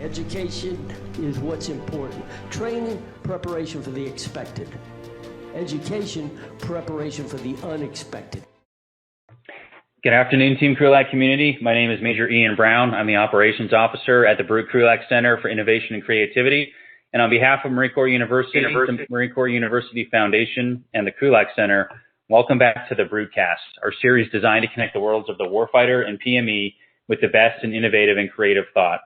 Education is what's important. Training, preparation for the expected. Education, preparation for the unexpected. Good afternoon, Team Krulak community. My name is Major Ian Brown. I'm the Operations Officer at the Krulak Center for Innovation and Creativity. And on behalf of Marine Corps University, the Marine Corps University Foundation, and the Krulak Center, welcome back to the Broodcast, our series designed to connect the worlds of the warfighter and PME with the best in innovative and creative thought.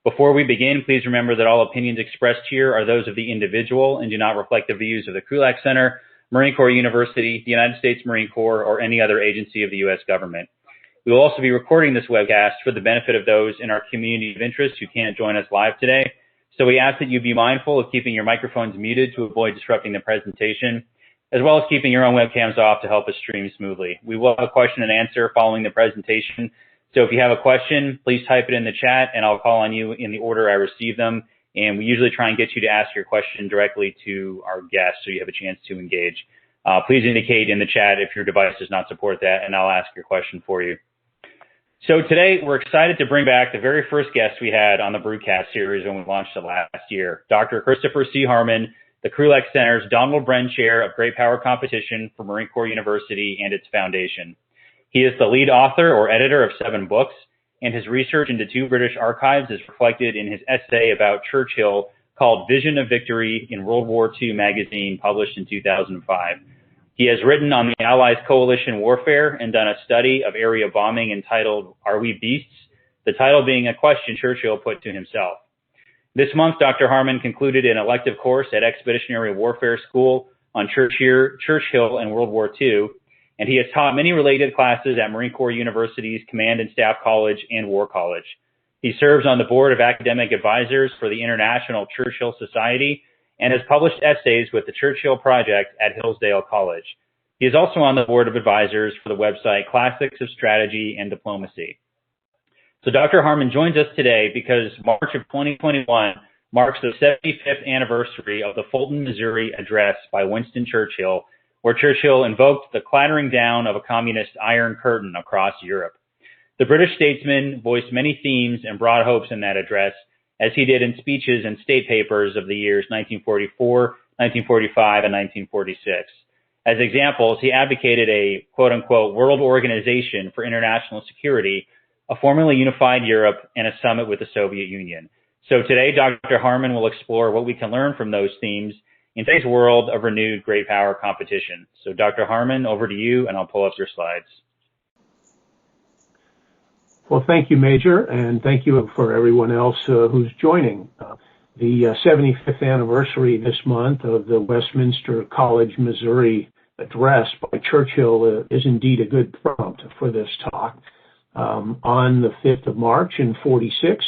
Before we begin, please remember that all opinions expressed here are those of the individual and do not reflect the views of the Krulak Center, Marine Corps University, the United States Marine Corps, or any other agency of the U.S. government. We will also be recording this webcast for the benefit of those in our community of interest who can't join us live today. So we ask that you be mindful of keeping your microphones muted to avoid disrupting the presentation, as well as keeping your own webcams off to help us stream smoothly. We will have a question and answer following the presentation. So if you have a question, please type it in the chat and I'll call on you in the order I receive them. And we usually try and get you to ask your question directly to our guests so you have a chance to engage. Please indicate in the chat if your device does not support that and I'll ask your question for you. So today we're excited to bring back the very first guest we had on the Broodcast series when we launched it last year, Dr. Christopher C. Harmon, the Krulak Center's Donald Bren Chair of Great Power Competition for Marine Corps University and its foundation. He is the lead author or editor of 7 books, and his research into 2 British archives is reflected in his essay about Churchill called Vision of Victory in World War II magazine, published in 2005. He has written on the Allies' coalition warfare and done a study of area bombing entitled Are We Beasts? The title being a question Churchill put to himself. This month, Dr. Harmon concluded an elective course at Expeditionary Warfare School on Churchill and World War II, and he has taught many related classes at Marine Corps University's Command and Staff College and War College. He serves on the board of academic advisors for the International Churchill Society and has published essays with the Churchill Project at Hillsdale College. He is also on the board of advisors for the website Classics of Strategy and Diplomacy. So Dr. Harmon joins us today because March of 2021 marks the 75th anniversary of the Fulton, Missouri address by Winston Churchill, where Churchill invoked the clattering down of a communist iron curtain across Europe. The British statesman voiced many themes and broad hopes in that address, as he did in speeches and state papers of the years 1944, 1945, and 1946. As examples, he advocated a quote-unquote world organization for international security, a formally unified Europe, and a summit with the Soviet Union. So today, Dr. Harmon will explore what we can learn from those themes in today's world of renewed great power competition. So Dr. Harmon, over to you, and I'll pull up your slides. Well, thank you, Major, and thank you for everyone else who's joining. The 75th anniversary this month of the Westminster College, Missouri address by Churchill is indeed a good prompt for this talk. On the 5th of March in 46,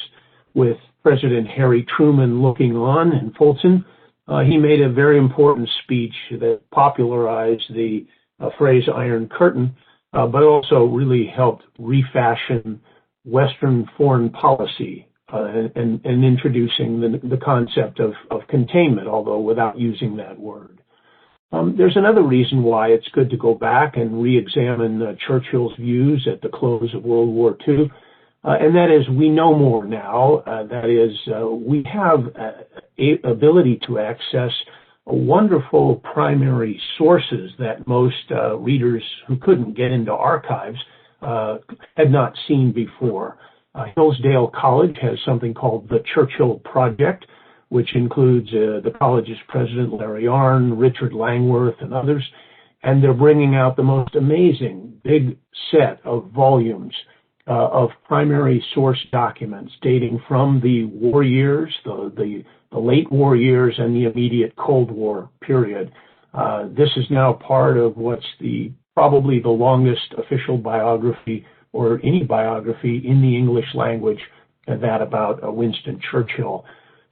with President Harry Truman looking on in Fulton, he made a very important speech that popularized the phrase Iron Curtain, but also really helped refashion Western foreign policy and introducing the concept of containment, although without using that word. There's another reason why it's good to go back and re-examine Churchill's views at the close of World War II, and that is we know more now. That is, we have ability to access wonderful primary sources that most readers who couldn't get into archives had not seen before. Hillsdale College has something called the Churchill Project, which includes the college's president, Larry Arnn, Richard Langworth, and others, and they're bringing out the most amazing big set of volumes of primary source documents dating from the war years, the late war years, and the immediate Cold War period. This is now part of what's probably the longest official biography or any biography in the English language, that about Winston Churchill.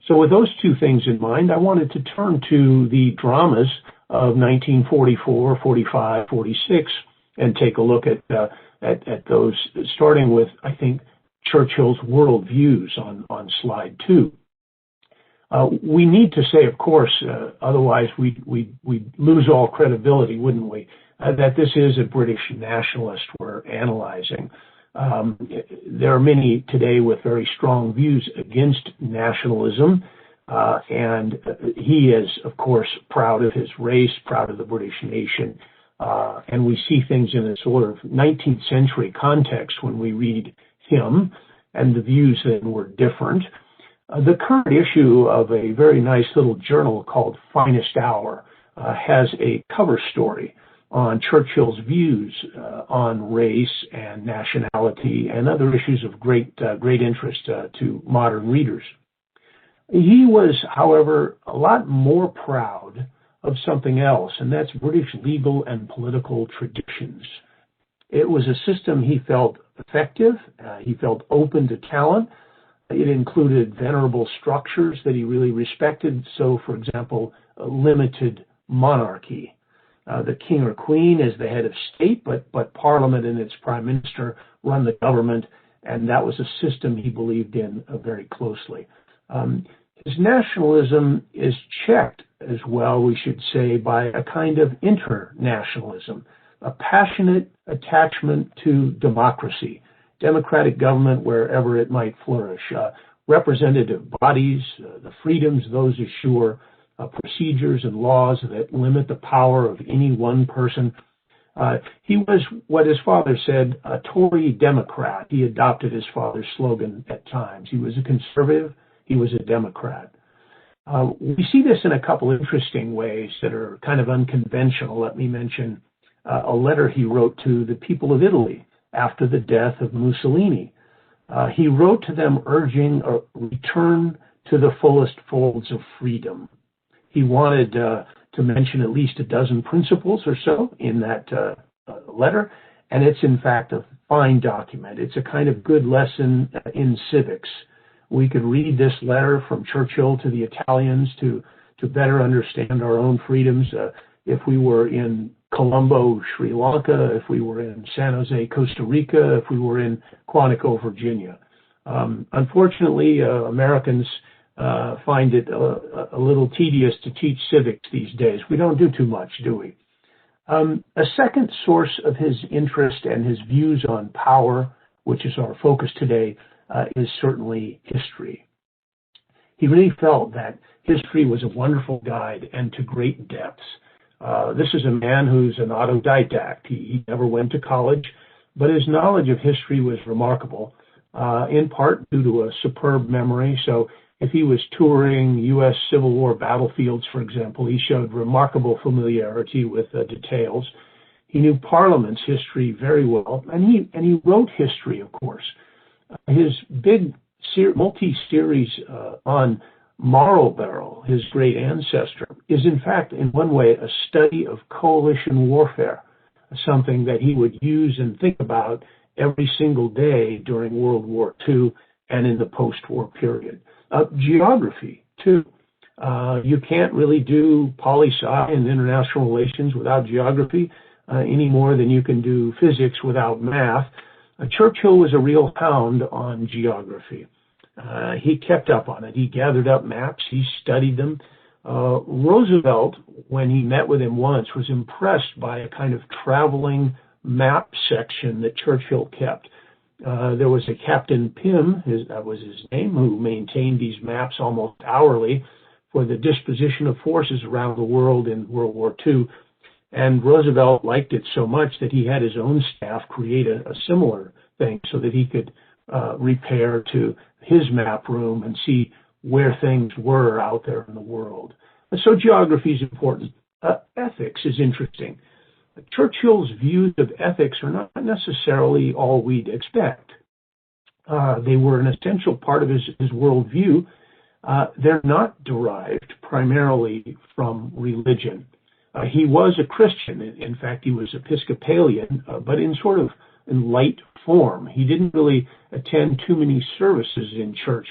So with those two things in mind, I wanted to turn to the dramas of 1944, 45, 46, and take a look at those, starting with, I think, Churchill's worldviews on slide 2. We need to say, of course, otherwise we'd lose all credibility, wouldn't we, that this is a British nationalist we're analyzing. There are many today with very strong views against nationalism, and he is, of course, proud of his race, proud of the British nation, and we see things in a sort of 19th century context when we read him, and the views then were different. The current issue of a very nice little journal called Finest Hour has a cover story on Churchill's views on race and nationality and other issues of great interest to modern readers. He was, however, a lot more proud of something else, and that's British legal and political traditions. It was a system he felt effective, he felt open to talent. It included venerable structures that he really respected. So, for example, a limited monarchy. The king or queen is the head of state, but Parliament and its prime minister run the government, and that was a system he believed in very closely. His nationalism is checked as well, we should say, by a kind of internationalism, a passionate attachment to democracy, democratic government wherever it might flourish, representative bodies, the freedoms those assure, procedures and laws that limit the power of any one person. He was what his father said, a Tory Democrat. He adopted his father's slogan at times. He was a conservative. He was a Democrat. We see this in a couple interesting ways that are kind of unconventional. Let me mention a letter he wrote to the people of Italy after the death of Mussolini. He wrote to them urging a return to the fullest folds of freedom. He wanted to mention at least a dozen principles or so in that letter, and it's in fact a fine document. It's a kind of good lesson in civics. We could read this letter from Churchill to the Italians to better understand our own freedoms. If we were in Colombo, Sri Lanka, if we were in San Jose, Costa Rica, if we were in Quantico, Virginia. Unfortunately, Americans find it a little tedious to teach civics these days. We don't do too much, do we? A second source of his interest and his views on power, which is our focus today, is certainly history. He really felt that history was a wonderful guide and to great depths. This is a man who's an autodidact. He never went to college, but his knowledge of history was remarkable, in part due to a superb memory. So if he was touring U.S. Civil War battlefields, for example, he showed remarkable familiarity with details. He knew Parliament's history very well, and he wrote history, of course. His big multi-series on Marlborough, his great ancestor, is in fact, in one way, a study of coalition warfare, something that he would use and think about every single day during World War II and in the post-war period. Geography, too. You can't really do poli-sci and international relations without geography any more than you can do physics without math. Churchill was a real hound on geography. He kept up on it. He gathered up maps. He studied them. Roosevelt, when he met with him once, was impressed by a kind of traveling map section that Churchill kept. There was a Captain Pym, that was his name, who maintained these maps almost hourly for the disposition of forces around the world in World War II. And Roosevelt liked it so much that he had his own staff create a similar thing so that he could repair to his map room and see where things were out there in the world. So geography is important. Ethics is interesting. Churchill's views of ethics are not necessarily all we'd expect. They were an essential part of his worldview. They're not derived primarily from religion. He was a Christian. In fact, he was Episcopalian, but in light form. He didn't really attend too many services in church.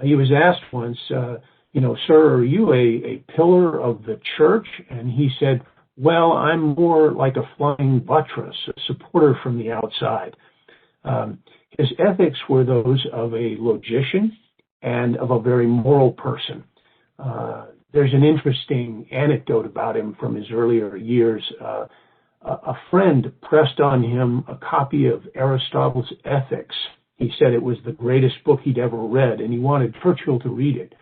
He was asked once, sir, are you a pillar of the church? And he said, well, I'm more like a flying buttress, a supporter from the outside. His ethics were those of a logician and of a very moral person. There's an interesting anecdote about him from his earlier years. a friend pressed on him a copy of Aristotle's Ethics. He said it was the greatest book he'd ever read, and he wanted Churchill to read it.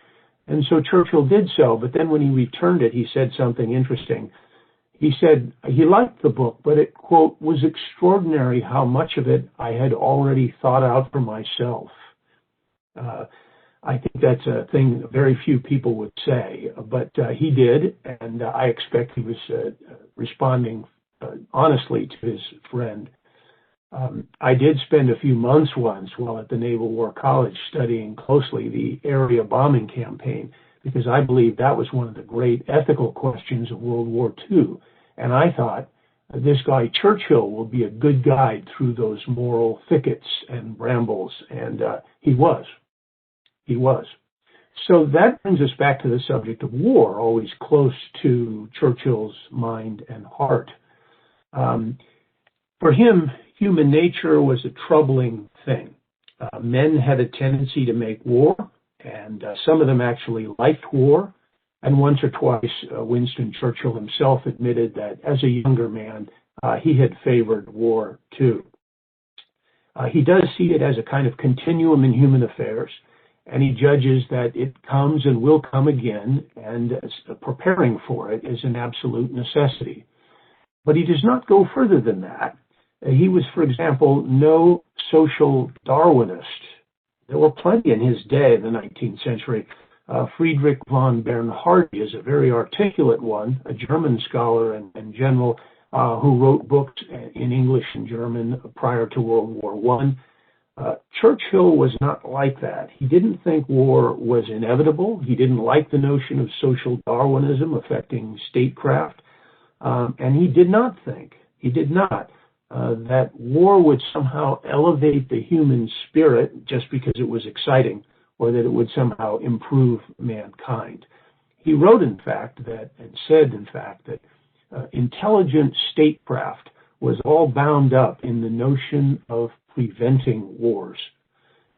And so Churchill did so, but then when he returned it, he said something interesting. He said he liked the book, but it, quote, was extraordinary how much of it I had already thought out for myself. I think that's a thing very few people would say, but he did, and I expect he was responding honestly to his friend. I did spend a few months once while at the Naval War College studying closely the area bombing campaign, because I believe that was one of the great ethical questions of World War II. And I thought, this guy Churchill will be a good guide through those moral thickets and brambles, and he was. He was. So that brings us back to the subject of war, always close to Churchill's mind and heart. For him, human nature was a troubling thing. Men had a tendency to make war, and some of them actually liked war. And once or twice, Winston Churchill himself admitted that as a younger man, he had favored war too. He does see it as a kind of continuum in human affairs, and he judges that it comes and will come again, and preparing for it is an absolute necessity. But he does not go further than that. He was, for example, no social Darwinist. There were plenty in his day in the 19th century. Friedrich von Bernhardi is a very articulate one, a German scholar and general who wrote books in English and German prior to World War I. Churchill was not like that. He didn't think war was inevitable. He didn't like the notion of social Darwinism affecting statecraft. And he did not think, that war would somehow elevate the human spirit just because it was exciting, or that it would somehow improve mankind. He wrote, in fact, that intelligent statecraft was all bound up in the notion of preventing wars.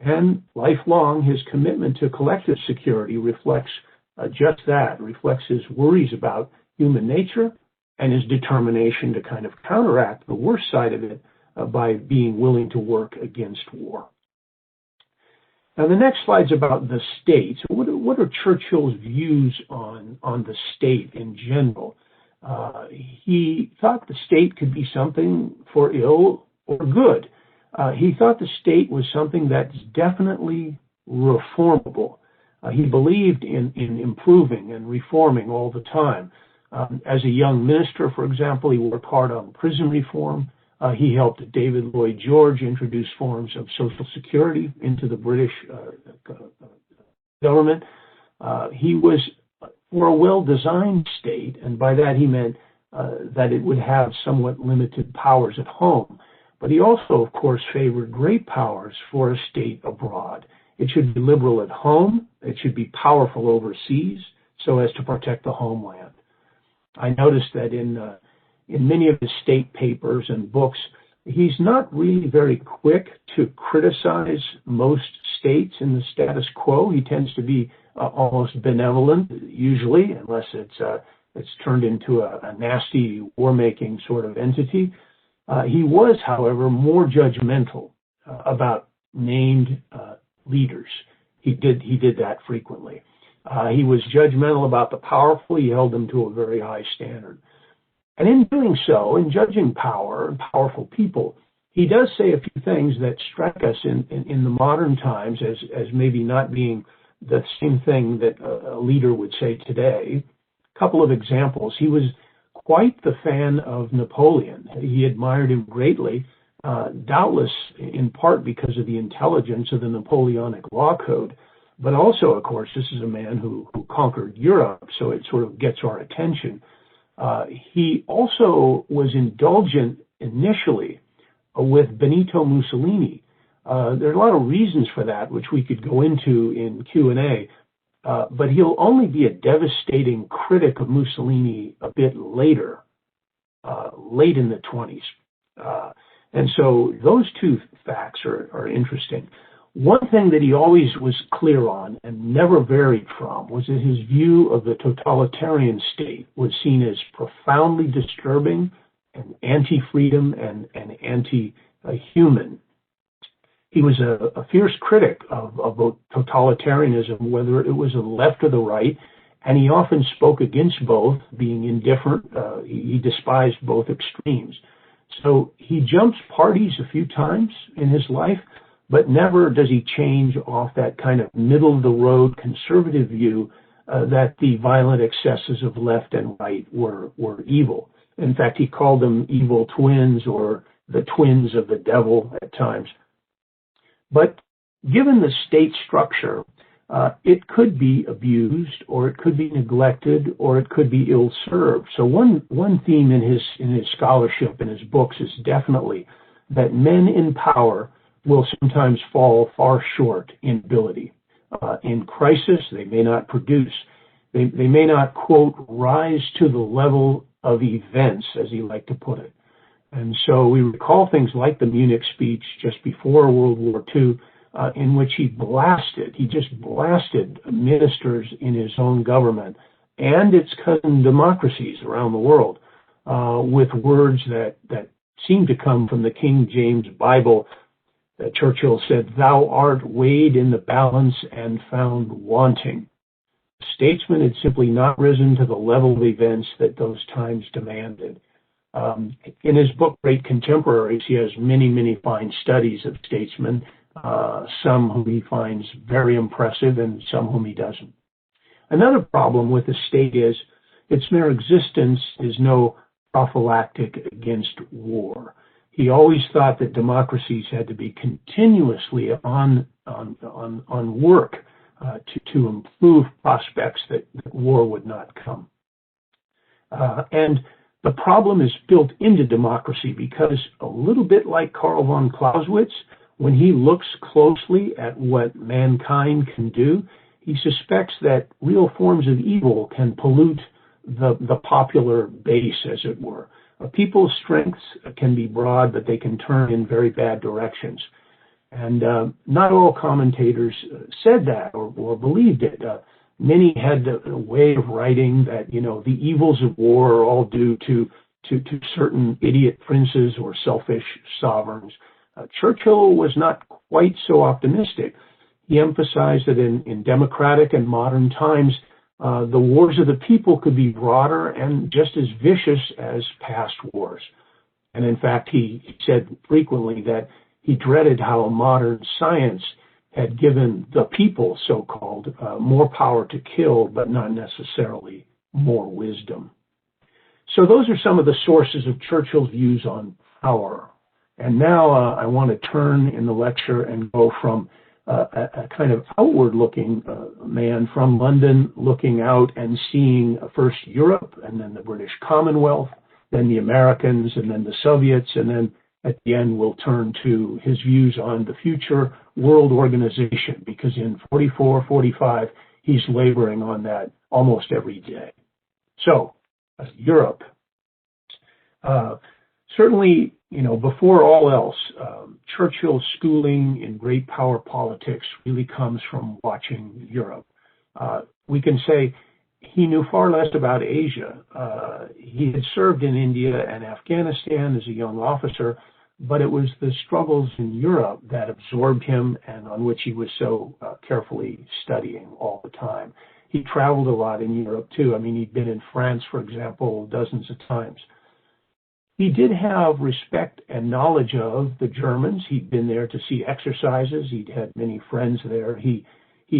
And lifelong, his commitment to collective security reflects just that, reflects his worries about human nature and his determination to kind of counteract the worst side of it by being willing to work against war. Now, the next slide's about the state. So what are Churchill's views on the state in general? He thought the state could be something for ill or good. He thought the state was something that's definitely reformable. He believed in improving and reforming all the time. As a young minister, for example, he worked hard on prison reform. He helped David Lloyd George introduce forms of Social Security into the British government. He was for a well-designed state, and by that he meant that it would have somewhat limited powers at home. But he also, of course, favored great powers for a state abroad. It should be liberal at home. It should be powerful overseas so as to protect the homeland. I noticed that in many of his state papers and books, he's not really very quick to criticize most states in the status quo. He tends to be almost benevolent, usually, unless it's turned into a nasty war-making sort of entity. He was, however, more judgmental about named leaders. He did that frequently. He was judgmental about the powerful. He held them to a very high standard. And in doing so, in judging power and powerful people, he does say a few things that strike us in the modern times as maybe not being the same thing that a leader would say today. A couple of examples. He was quite the fan of Napoleon. He admired him greatly, doubtless in part because of the intelligence of the Napoleonic law code. But also, of course, this is a man who conquered Europe, so it sort of gets our attention. He also was indulgent initially with Benito Mussolini. There are a lot of reasons for that, which we could go into in Q&A, but he'll only be a devastating critic of Mussolini a bit later, late in the 20s. And so those two facts are interesting. One thing that he always was clear on and never varied from was that his view of the totalitarian state was seen as profoundly disturbing anti-freedom and anti-human. He was a fierce critic of totalitarianism, whether it was the left or the right, and he often spoke against both, being indifferent. He despised both extremes. So he jumps parties a few times in his life, but never does he change off that kind of middle-of-the-road conservative view that the violent excesses of left and right were evil. In fact, he called them evil twins or the twins of the devil at times. But given the state structure, it could be abused, or it could be neglected, or it could be ill-served. So one theme in his scholarship, in his books, is definitely that men in power will sometimes fall far short in ability. In crisis, they may not produce. They may not, quote, rise to the level of events, as he liked to put it. And so we recall things like the Munich speech just before World War II, in which he just blasted ministers in his own government and its cousin democracies around the world with words that seem to come from the King James Bible. Churchill said, "Thou art weighed in the balance and found wanting." Statesmen had simply not risen to the level of events that those times demanded. In his book, Great Contemporaries, he has many, many fine studies of statesmen, some whom he finds very impressive and some whom he doesn't. Another problem with the state is its mere existence is no prophylactic against war. He always thought that democracies had to be continuously on work to improve prospects that war would not come. And the problem is built into democracy because, a little bit like Karl von Clausewitz, when he looks closely at what mankind can do, he suspects that real forms of evil can pollute the popular base, as it were. People's strengths can be broad, but they can turn in very bad directions. And not all commentators said that or believed it. Many had a way of writing that, the evils of war are all due to certain idiot princes or selfish sovereigns. Churchill was not quite so optimistic. He emphasized that in democratic and modern times, the wars of the people could be broader and just as vicious as past wars. And in fact, he said frequently that he dreaded how modern science had given the people, so-called, more power to kill, but not necessarily more wisdom. So those are some of the sources of Churchill's views on power. And now I want to turn in the lecture and go from a kind of outward-looking man from London, looking out and seeing first Europe, and then the British Commonwealth, then the Americans, and then the Soviets, and then at the end we'll turn to his views on the future world organization, because in 44, 45, he's laboring on that almost every day. So, Europe. Certainly, before all else, Churchill's schooling in great power politics really comes from watching Europe. We can say he knew far less about Asia. He had served in India and Afghanistan as a young officer, but it was the struggles in Europe that absorbed him and on which he was so carefully studying all the time. He traveled a lot in Europe, too. I mean, he'd been in France, for example, dozens of times. He did have respect and knowledge of the Germans. He'd been there to see exercises. He'd had many friends there. He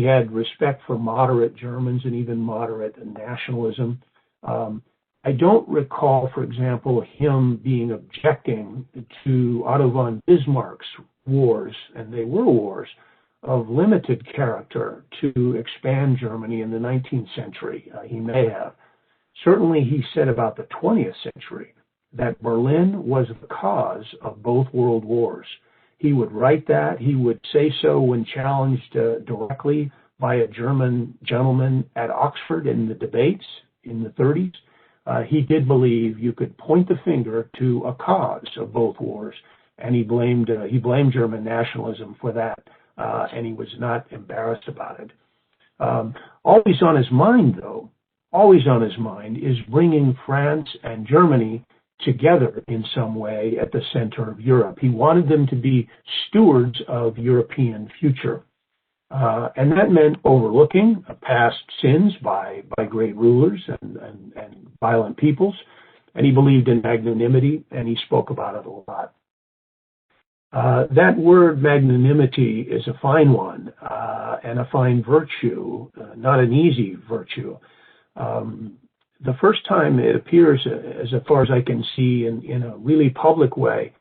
had respect for moderate Germans and even moderate nationalism. I don't recall, for example, him being objecting to Otto von Bismarck's wars, and they were wars, of limited character to expand Germany in the 19th century. He may have. Certainly he said about the 20th century that Berlin was the cause of both world wars. He would write that. He would say so when challenged directly by a German gentleman at Oxford in the debates in the 30s. He did believe you could point the finger to a cause of both wars, and he blamed German nationalism for that, and he was not embarrassed about it. Always on his mind, though, is bringing France and Germany together in some way at the center of Europe. He wanted them to be stewards of European future. And that meant overlooking past sins by great rulers and violent peoples. And he believed in magnanimity, and he spoke about it a lot. That word magnanimity is a fine one, and a fine virtue, not an easy virtue. The first time it appears, as far as I can see, in a really public way,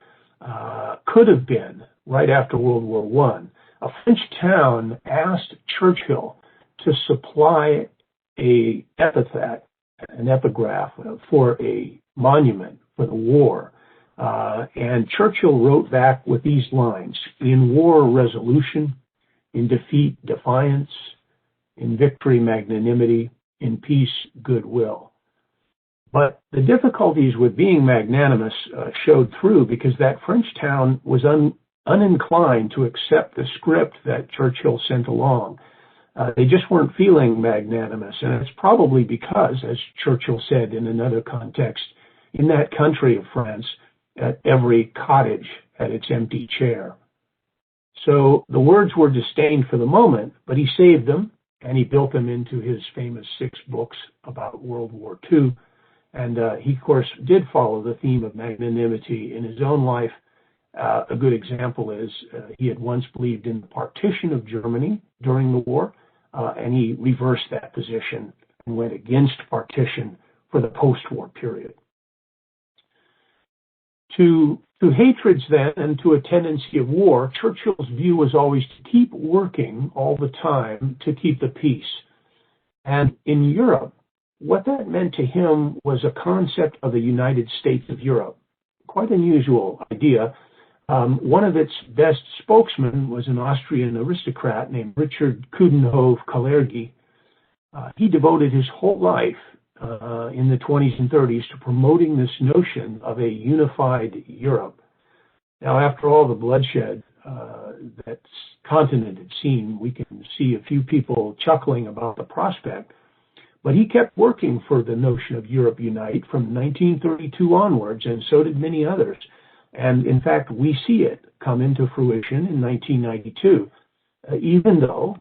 could have been right after World War I. A French town asked Churchill to supply an epigraph for a monument for the war. And Churchill wrote back with these lines: "In war, resolution; in defeat, defiance; in victory, magnanimity; in peace, goodwill." But the difficulties with being magnanimous showed through, because that French town was uninclined to accept the script that Churchill sent along. They just weren't feeling magnanimous, and it's probably because, as Churchill said in another context, in that country of France, every cottage had its empty chair. So the words were disdained for the moment, but he saved them, and he built them into his famous 6 books about World War II. And he, of course, did follow the theme of magnanimity in his own life. A good example is he had once believed in the partition of Germany during the war, and he reversed that position and went against partition for the post-war period. To hatreds then and to a tendency of war, Churchill's view was always to keep working all the time to keep the peace. And in Europe, what that meant to him was a concept of the United States of Europe. Quite an unusual idea. One of its best spokesmen was an Austrian aristocrat named Richard Coudenhove-Kalergi. He devoted his whole life in the 20s and 30s to promoting this notion of a unified Europe. Now, after all the bloodshed that continent had seen, we can see a few people chuckling about the prospect. But he kept working for the notion of Europe Unite from 1932 onwards, and so did many others. And in fact, we see it come into fruition in 1992, even though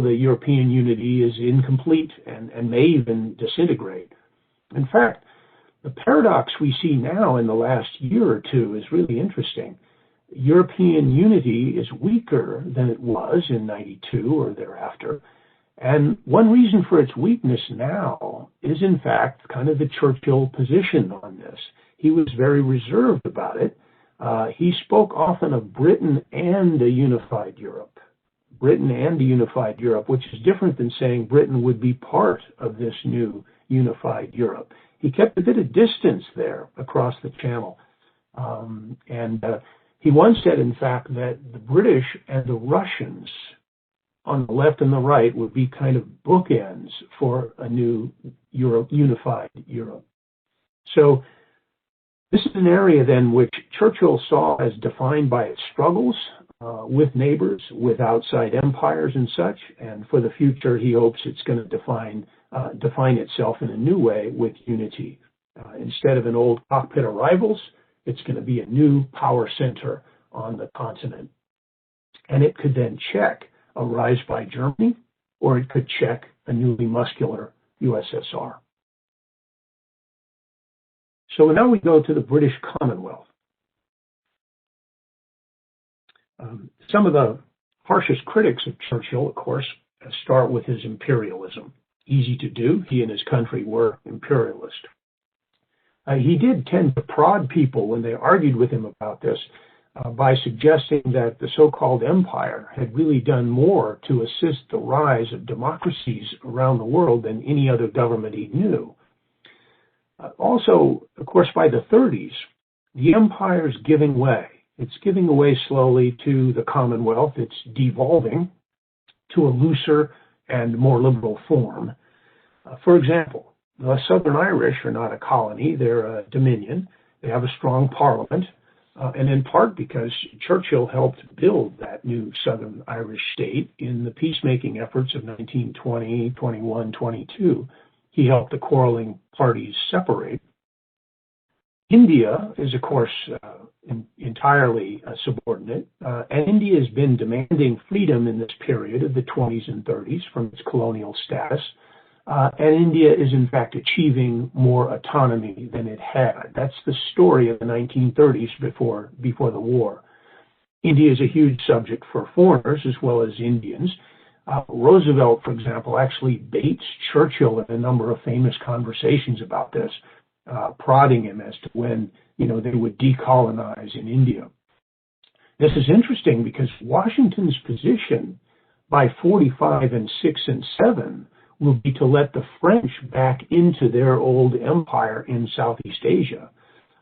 the European unity is incomplete and may even disintegrate. In fact, the paradox we see now in the last year or two is really interesting. European unity is weaker than it was in 92 or thereafter. And one reason for its weakness now is, in fact, kind of the Churchill position on this. He was very reserved about it. He spoke often of Britain and a unified Europe. Britain and a unified Europe, which is different than saying Britain would be part of this new unified Europe. He kept a bit of distance there across the channel. He once said, in fact, that the British and the Russians on the left and the right would be kind of bookends for a new Europe, unified Europe. So this is an area then which Churchill saw as defined by its struggles with neighbors, with outside empires and such. And for the future, he hopes it's going to define itself in a new way with unity. Instead of an old cockpit of rivals, it's going to be a new power center on the continent. And it could then check a rise by Germany, or it could check a newly muscular USSR. So now we go to the British Commonwealth. Some of the harshest critics of Churchill, of course, start with his imperialism. Easy to do. He and his country were imperialist. He did tend to prod people when they argued with him about this by suggesting that the so-called empire had really done more to assist the rise of democracies around the world than any other government he knew. Also, of course, by the 30s, the empire is giving way. It's giving away slowly to the Commonwealth. It's devolving to a looser and more liberal form. For example, the Southern Irish are not a colony. They're a dominion. They have a strong parliament. And in part because Churchill helped build that new Southern Irish state in the peacemaking efforts of 1920, 21, 22. He helped the quarreling parties separate. India is, of course, entirely subordinate, and India has been demanding freedom in this period of the 20s and 30s from its colonial status, and India is, in fact, achieving more autonomy than it had. That's the story of the 1930s before the war. India is a huge subject for foreigners as well as Indians. Roosevelt, for example, actually baits Churchill in a number of famous conversations about this, prodding him as to when, they would decolonize in India. This is interesting because Washington's position by 45 and 6 and 7 will be to let the French back into their old empire in Southeast Asia.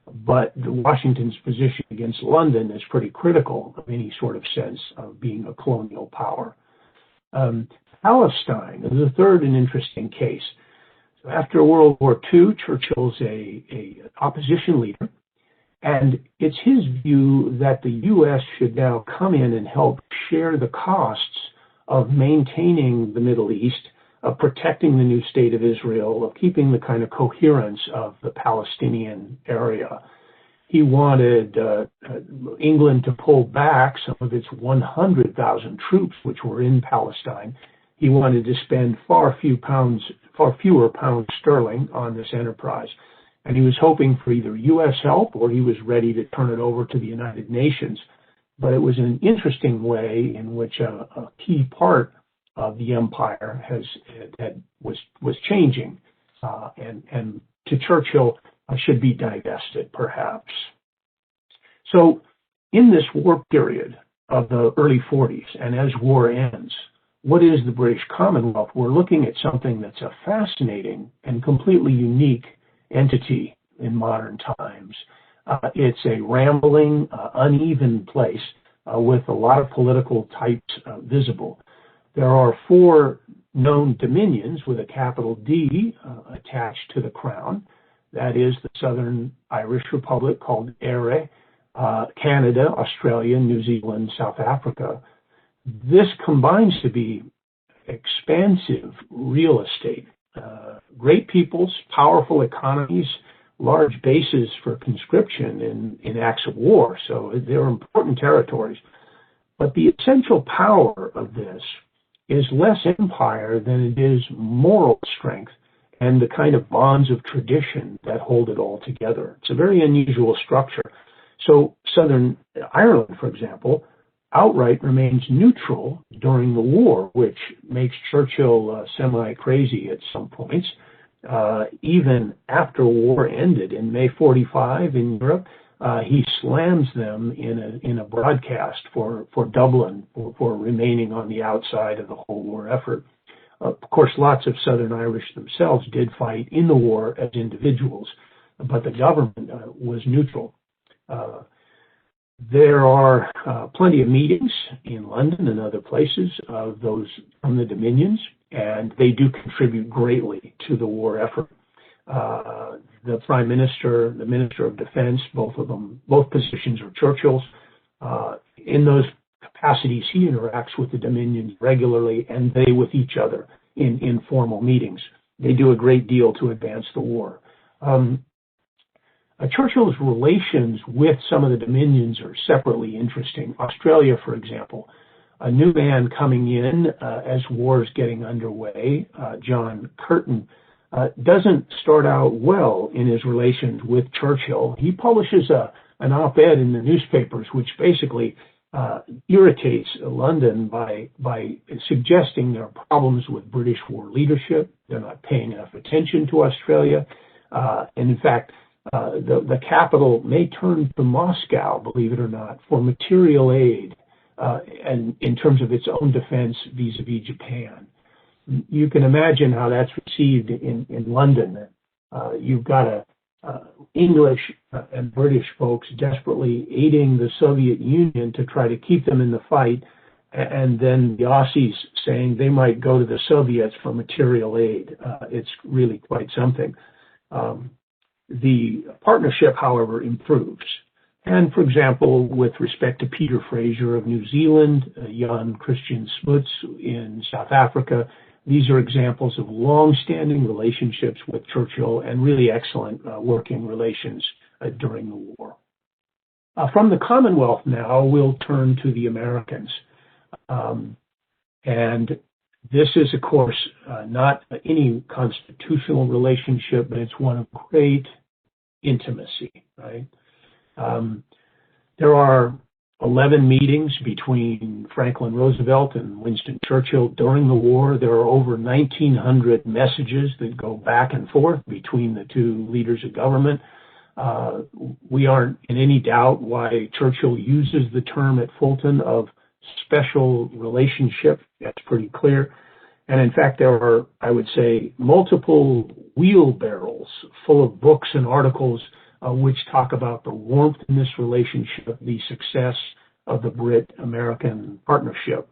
But Washington's position against London is pretty critical of any sort of sense of being a colonial power. Palestine is the third and interesting case. So after World War II, Churchill's a opposition leader, and it's his view that the U.S. should now come in and help share the costs of maintaining the Middle East, of protecting the new state of Israel, of keeping the kind of coherence of the Palestinian area. He wanted England to pull back some of its 100,000 troops which were in Palestine. He wanted to spend far fewer pounds sterling on this enterprise. And he was hoping for either U.S. help or he was ready to turn it over to the United Nations. But it was an interesting way in which a key part of the empire was changing, and to Churchill should be divested, perhaps. So, in this war period of the early 40s, and as war ends, what is the British Commonwealth? We're looking at something that's a fascinating and completely unique entity in modern times. It's a rambling, uneven place with a lot of political types visible. There are 4 known dominions with a capital D attached to the crown. That is the Southern Irish Republic called Eire, Canada, Australia, New Zealand, South Africa. This combines to be expansive real estate, great peoples, powerful economies, large bases for conscription in acts of war. So they're important territories. But the essential power of this is less empire than it is moral strength and the kind of bonds of tradition that hold it all together. It's a very unusual structure. So Southern Ireland, for example, outright remains neutral during the war, which makes Churchill semi-crazy at some points. Even after war ended in May 45 in Europe, he slams them in a broadcast for Dublin for remaining on the outside of the whole war effort. Of course, lots of Southern Irish themselves did fight in the war as individuals, but the government was neutral. There are plenty of meetings in London and other places of those from the dominions, and they do contribute greatly to the war effort. The Prime Minister, the Minister of Defense, both positions are Churchill's. In those capacities, he interacts with the dominions regularly, and they with each other in informal meetings. They do a great deal to advance the war. Churchill's relations with some of the dominions are separately interesting. Australia, for example, a new man coming in as war is getting underway, John Curtin, doesn't start out well in his relations with Churchill. He publishes an op-ed in the newspapers which basically irritates London by suggesting there are problems with British war leadership. They're not paying enough attention to Australia. And in fact, the capital may turn to Moscow, believe it or not, for material aid and in terms of its own defense vis-a-vis Japan. You can imagine how that's received in London. You've got English and British folks desperately aiding the Soviet Union to try to keep them in the fight, and then the Aussies saying they might go to the Soviets for material aid. It's really quite something. The partnership, however, improves. And, for example, with respect to Peter Fraser of New Zealand, Jan Christian Smuts in South Africa, these are examples of long-standing relationships with Churchill and really excellent working relations during the war. From the Commonwealth now, we'll turn to the Americans. And this is, of course, not any constitutional relationship, but it's one of great intimacy, right? There are 11 meetings between Franklin Roosevelt and Winston Churchill during the war. There are over 1,900 messages that go back and forth between the two leaders of government. We aren't in any doubt why Churchill uses the term at Fulton of special relationship. That's pretty clear. And in fact, there are, I would say, multiple wheelbarrows full of books and articles which talk about the warmth in this relationship, the success of the Brit-American partnership.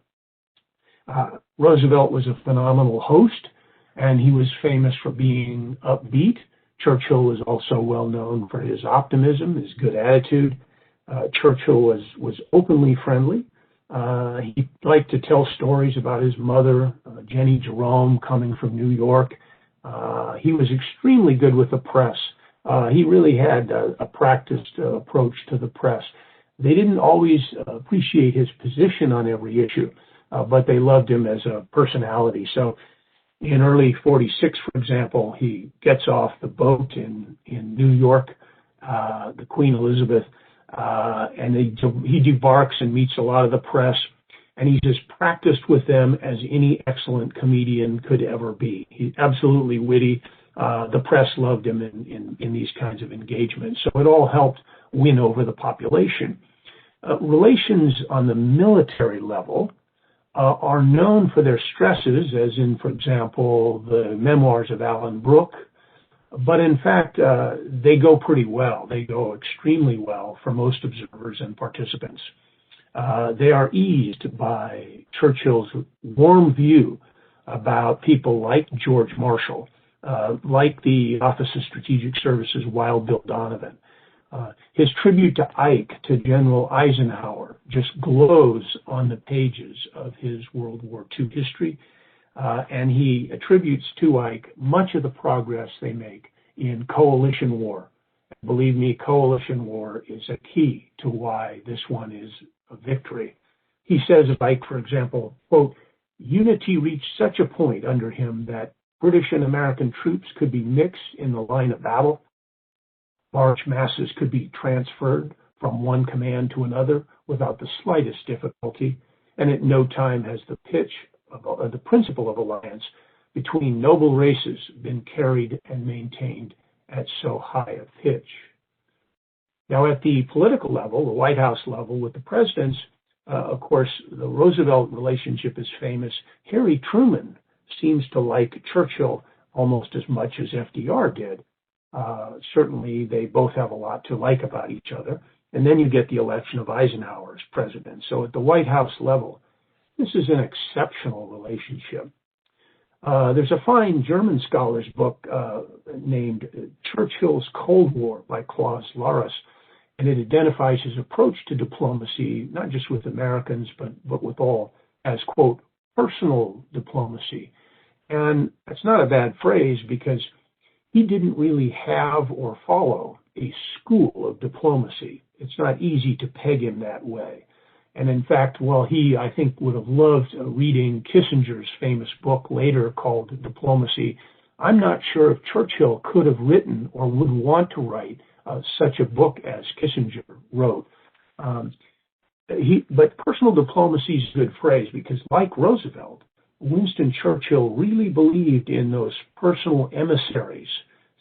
Roosevelt was a phenomenal host, and he was famous for being upbeat. Churchill was also well known for his optimism, his good attitude. Churchill was openly friendly. He liked to tell stories about his mother, Jenny Jerome, coming from New York. He was extremely good with the press. He really had a practiced approach to the press. They didn't always appreciate his position on every issue, but they loved him as a personality. So in early 46, for example, he gets off the boat in New York, the Queen Elizabeth, and he debarks and meets a lot of the press, and he's as practiced with them as any excellent comedian could ever be. He's absolutely witty. The press loved him in these kinds of engagements. So it all helped win over the population. Relations on the military level are known for their stresses, as in, for example, the memoirs of Alan Brooke. But in fact, they go pretty well. They go extremely well for most observers and participants. They are eased by Churchill's warm view about people like George Marshall, like the Office of Strategic Services Wild Bill Donovan. His tribute to Ike, to General Eisenhower, just glows on the pages of his World War II history, and he attributes to Ike much of the progress they make in coalition war. Believe me, coalition war is a key to why this one is a victory. He says of Ike, for example, quote, "Unity reached such a point under him that British and American troops could be mixed in the line of battle. Large masses could be transferred from one command to another without the slightest difficulty, and at no time has the principle of alliance between noble races been carried and maintained at so high a pitch." Now, at the political level, the White House level, with the presidents, of course, the Roosevelt relationship is famous. Harry Truman seems to like Churchill almost as much as FDR did. Certainly, they both have a lot to like about each other. And then you get the election of Eisenhower as president. So at the White House level, this is an exceptional relationship. There's a fine German scholar's book named Churchill's Cold War by Claus Loras, and it identifies his approach to diplomacy, not just with Americans, but with all, as, quote, personal diplomacy. And that's not a bad phrase because he didn't really have or follow a school of diplomacy. It's not easy to peg him that way. And in fact, while he, I think, would have loved reading Kissinger's famous book later called Diplomacy, I'm not sure if Churchill could have written or would want to write such a book as Kissinger wrote. But personal diplomacy is a good phrase because, like Roosevelt, Winston Churchill really believed in those personal emissaries.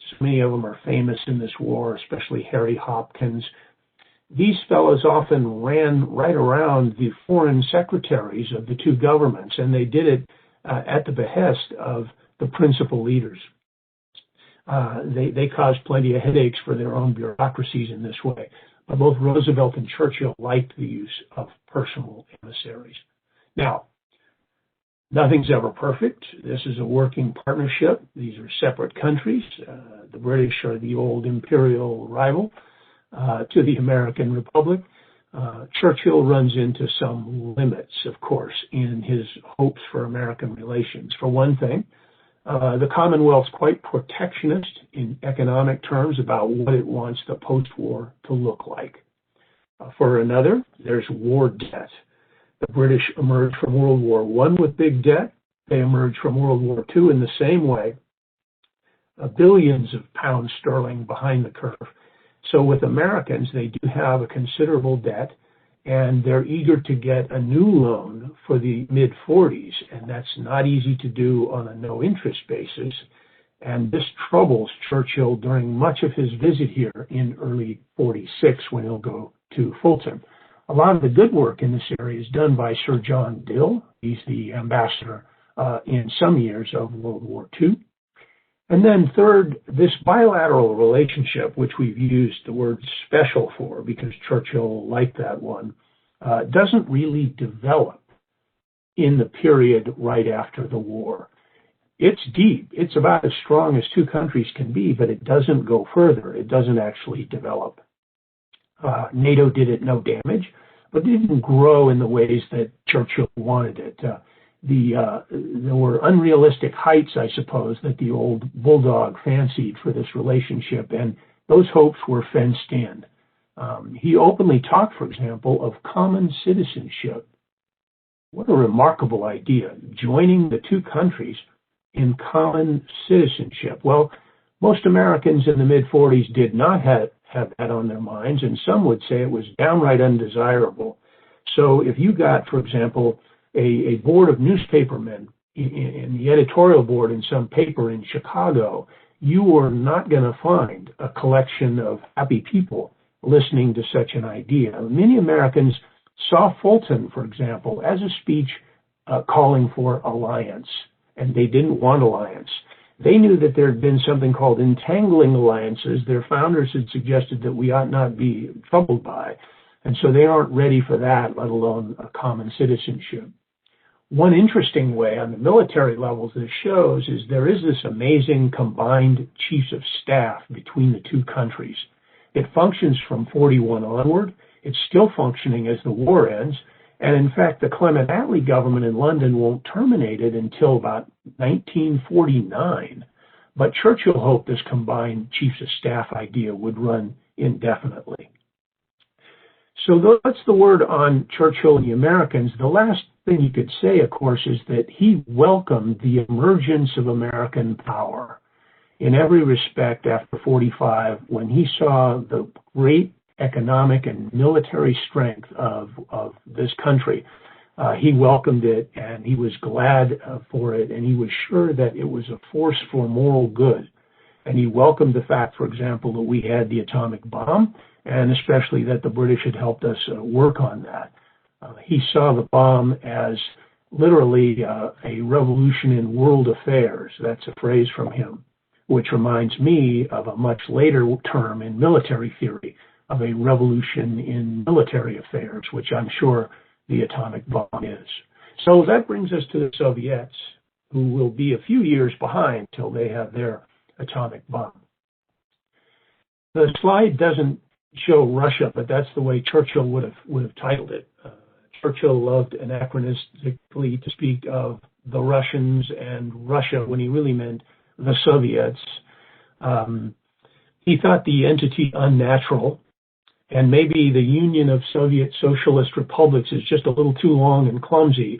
So many of them are famous in this war, especially Harry Hopkins. These fellows often ran right around the foreign secretaries of the two governments, and they did it at the behest of the principal leaders. They caused plenty of headaches for their own bureaucracies in this way. But both Roosevelt and Churchill liked the use of personal emissaries. Now, nothing's ever perfect. This is a working partnership. These are separate countries. The British are the old imperial rival to the American Republic. Churchill runs into some limits, of course, in his hopes for American relations. For one thing, The Commonwealth's quite protectionist in economic terms about what it wants the post-war to look like. For another, there's war debt. The British emerged from World War I with big debt. They emerged from World War II in the same way, billions of pounds sterling behind the curve. So with Americans, they do have a considerable debt, and they're eager to get a new loan for the mid-40s, and that's not easy to do on a no-interest basis. And this troubles Churchill during much of his visit here in early 46 when he'll go to Fulton. A lot of the good work in this area is done by Sir John Dill. He's the ambassador in some years of World War II. And then third, this bilateral relationship, which we've used the word special for because Churchill liked that one, doesn't really develop in the period right after the war. It's deep. It's about as strong as two countries can be, but it doesn't go further. It doesn't actually develop. NATO did it no damage, but it didn't grow in the ways that Churchill wanted it. There were unrealistic heights, I suppose, that the old bulldog fancied for this relationship, and those hopes were fenced in. He openly talked, for example, of common citizenship. What a remarkable idea, joining the two countries in common citizenship. Well, most Americans in the mid-40s did not have that on their minds, and some would say it was downright undesirable. So if you got, for example, a board of newspapermen in the editorial board in some paper in Chicago, you were not going to find a collection of happy people listening to such an idea. Many Americans saw Fulton, for example, as a speech calling for alliance, and they didn't want alliance. They knew that there had been something called entangling alliances. Their founders had suggested that we ought not be troubled by, and so they aren't ready for that, let alone a common citizenship. One interesting way on the military levels this shows is there is this amazing combined chiefs of staff between the two countries. It functions from 41 onward. It's still functioning as the war ends. And in fact, the Clement Attlee government in London won't terminate it until about 1949. But Churchill hoped this combined chiefs of staff idea would run indefinitely. So that's the word on Churchill and the Americans. The last thing you could say, of course, is that he welcomed the emergence of American power in every respect after 45, when he saw the great economic and military strength of this country. He welcomed it, and he was glad for it, and he was sure that it was a force for moral good. And he welcomed the fact, for example, that we had the atomic bomb, and especially that the British had helped us work on that. He saw the bomb as literally a revolution in world affairs. That's a phrase from him, which reminds me of a much later term in military theory, of a revolution in military affairs, which I'm sure the atomic bomb is. So that brings us to the Soviets, who will be a few years behind till they have their atomic bomb. The slide doesn't show Russia, but that's the way Churchill would have titled it. Churchill loved anachronistically to speak of the Russians and Russia when he really meant the Soviets. He thought the entity unnatural, and maybe the Union of Soviet Socialist Republics is just a little too long and clumsy.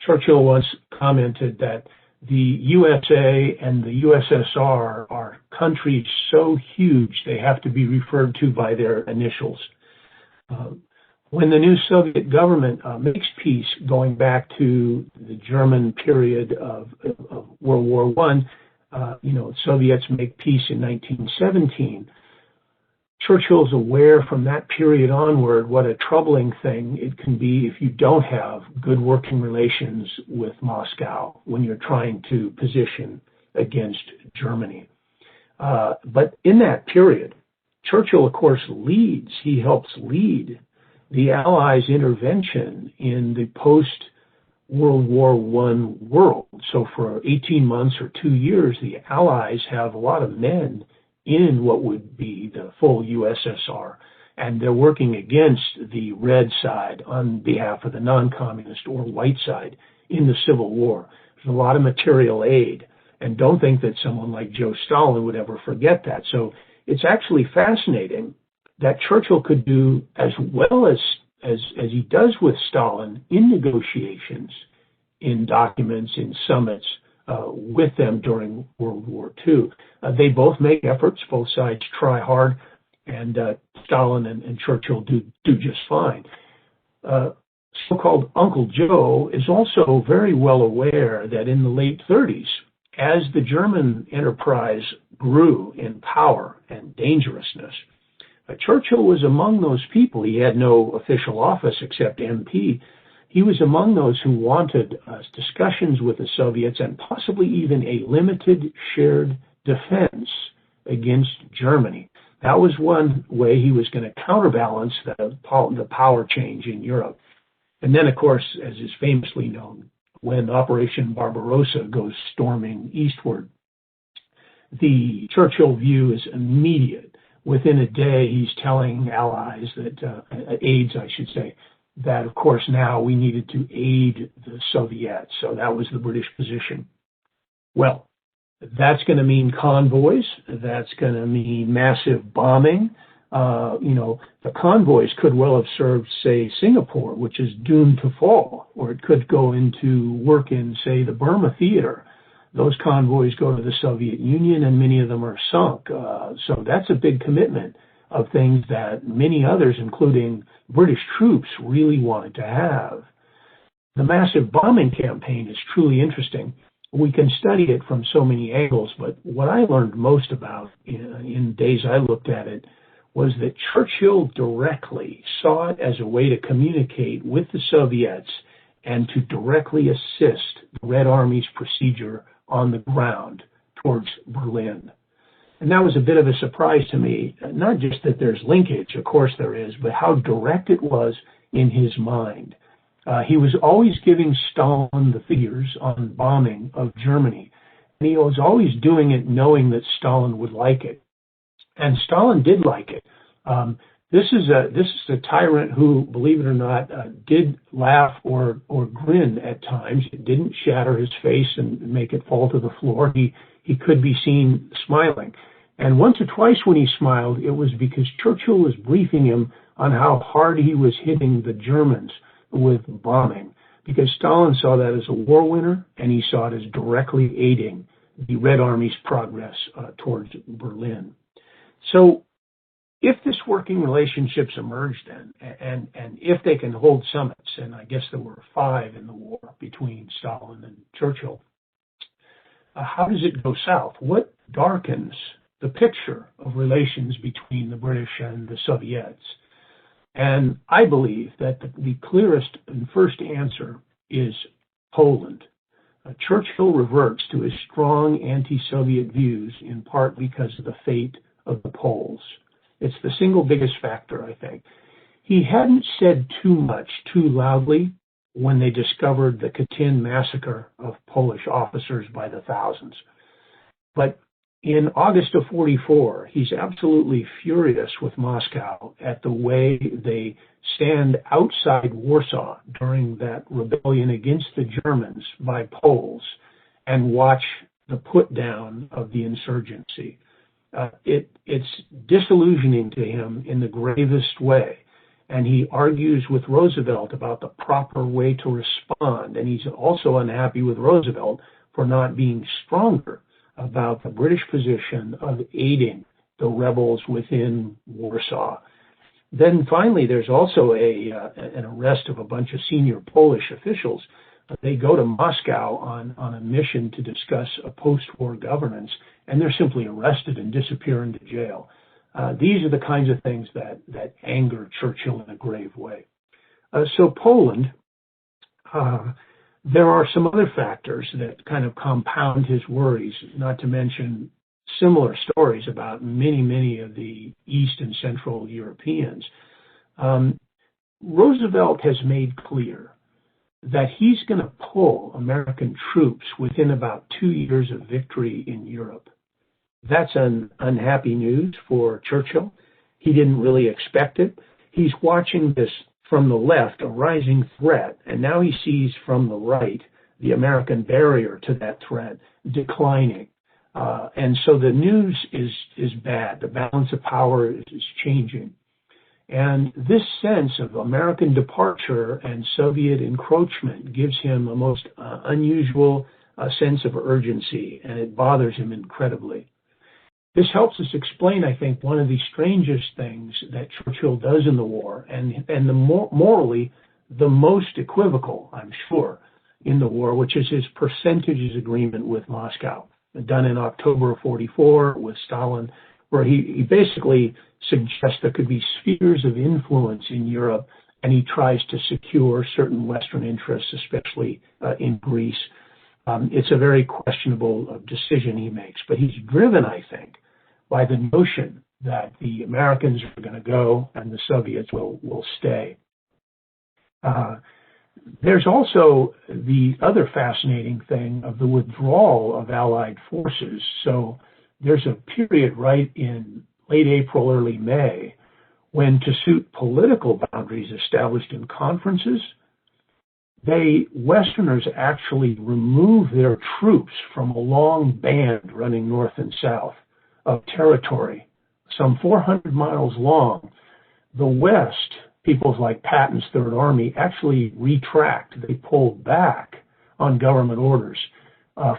Churchill once commented that the USA and the USSR are countries so huge they have to be referred to by their initials. When the new Soviet government makes peace, going back to the German period of World War I, Soviets make peace in 1917. Churchill's aware from that period onward what a troubling thing it can be if you don't have good working relations with Moscow when you're trying to position against Germany. But in that period, Churchill, of course, he helps lead the Allies' intervention in the post-World War I world. So for 18 months or 2 years, the Allies have a lot of men in what would be the full USSR, and they're working against the red side on behalf of the non-communist or white side in the Civil War. There's a lot of material aid, And don't think that someone like Joe Stalin would ever forget that. So it's actually fascinating that Churchill could do as well as he does with Stalin in negotiations, in documents, in summits with them during World War II. They both make efforts, both sides try hard, and Stalin and Churchill do just fine. So-called Uncle Joe is also very well aware that in the late 30s, as the German enterprise grew in power and dangerousness, Churchill was among those people. He had no official office except MP. He was among those who wanted discussions with the Soviets and possibly even a limited shared defense against Germany. That was one way he was going to counterbalance the power change in Europe. And then, of course, as is famously known, when Operation Barbarossa goes storming eastward, the Churchill view is immediate. Within a day, he's telling allies that, aides, I should say, that, of course, now we needed to aid the Soviets. So that was the British position. Well, that's going to mean convoys. That's going to mean massive bombing. The convoys could well have served, say, Singapore, which is doomed to fall, or it could go into work in, say, the Burma theater. Those convoys go to the Soviet Union, and many of them are sunk. So that's a big commitment of things that many others, including British troops, really wanted to have. The massive bombing campaign is truly interesting. We can study it from so many angles, but what I learned most about in days I looked at it was that Churchill directly saw it as a way to communicate with the Soviets and to directly assist the Red Army's procedure on the ground towards Berlin. And that was a bit of a surprise to me, not just that there's linkage, of course there is, but how direct it was in his mind. He was always giving Stalin the figures on bombing of Germany, and he was always doing it knowing that Stalin would like it. And Stalin did like it. This is a tyrant who, believe it or not, did laugh or grin at times. It didn't shatter his face and make it fall to the floor. He could be seen smiling. And once or twice when he smiled, it was because Churchill was briefing him on how hard he was hitting the Germans with bombing, because Stalin saw that as a war winner, and he saw it as directly aiding the Red Army's progress towards Berlin. So if this working relationships emerge then, and if they can hold summits, and I guess there were 5 in the war between Stalin and Churchill, how does it go south? What darkens the picture of relations between the British and the Soviets? And I believe that the clearest and first answer is Poland. Churchill reverts to his strong anti-Soviet views in part because of the fate of the Poles. It's the single biggest factor, I think. He hadn't said too much too loudly when they discovered the Katyn massacre of Polish officers by the thousands. But in August of 44, he's absolutely furious with Moscow at the way they stand outside Warsaw during that rebellion against the Germans by Poles and watch the put down of the insurgency. It's disillusioning to him in the gravest way. And he argues with Roosevelt about the proper way to respond. And he's also unhappy with Roosevelt for not being stronger about the British position of aiding the rebels within Warsaw. Then finally, there's also an arrest of a bunch of senior Polish officials. They go to Moscow on a mission to discuss a post-war governance, and they're simply arrested and disappear into jail. These are the kinds of things that anger Churchill in a grave way. So Poland, there are some other factors that kind of compound his worries, not to mention similar stories about many of the East and Central Europeans. Roosevelt has made clear that he's going to pull American troops within about 2 years of victory in Europe. That's an unhappy news for Churchill. He didn't really expect it. He's watching this from the left, a rising threat, and now he sees from the right the American barrier to that threat declining. And so the news is bad. The balance of power is changing. And this sense of American departure and Soviet encroachment gives him a most unusual sense of urgency, and it bothers him incredibly. This helps us explain, I think, one of the strangest things that Churchill does in the war, and the morally the most equivocal, I'm sure, in the war, which is his percentages agreement with Moscow, done in October of 44 with Stalin, where he basically suggests there could be spheres of influence in Europe, and he tries to secure certain Western interests, especially in Greece. It's a very questionable decision he makes, but he's driven, I think, by the notion that the Americans are going to go and the Soviets will stay. There's also the other fascinating thing of the withdrawal of Allied forces. So there's a period right in late April, early May, when, to suit political boundaries established in conferences, Westerners actually remove their troops from a long band running north and south of territory, some 400 miles long. The West, peoples like Patton's Third Army, actually retract. They pull back on government orders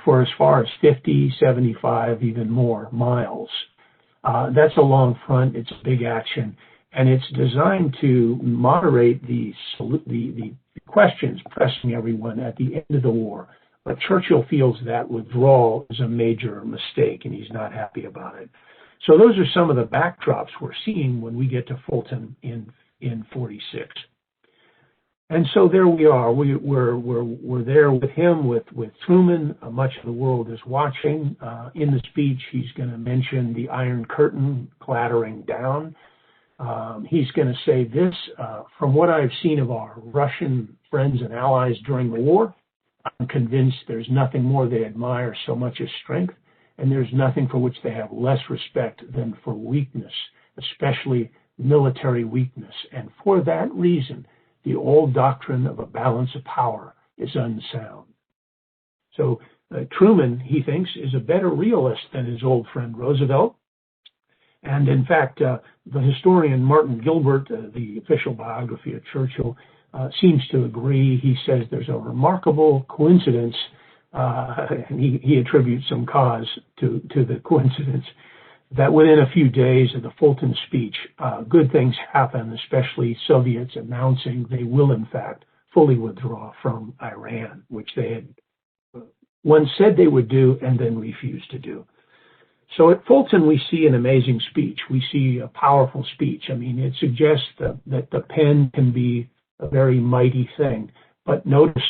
for as far as 50, 75, even more miles. That's a long front. It's a big action, and it's designed to moderate the questions pressing everyone at the end of the war. But Churchill feels that withdrawal is a major mistake, and he's not happy about it. So those are some of the backdrops we're seeing when we get to Fulton in 46. And so there we are. We're there with him, with Truman. Much of the world is watching. In the speech, he's going to mention the Iron Curtain clattering down. He's going to say this, from what I've seen of our Russian friends and allies during the war, I'm convinced there's nothing more they admire so much as strength, and there's nothing for which they have less respect than for weakness, especially military weakness. And for that reason, the old doctrine of a balance of power is unsound. So Truman, he thinks, is a better realist than his old friend Roosevelt. And in fact, the historian Martin Gilbert, the official biography of Churchill, seems to agree. He says there's a remarkable coincidence, and he attributes some cause to the coincidence, that within a few days of the Fulton speech, good things happen, especially Soviets announcing they will, in fact, fully withdraw from Iran, which they had once said they would do and then refused to do. So at Fulton, we see an amazing speech. We see a powerful speech. I mean, it suggests that the pen can be a very mighty thing. But notice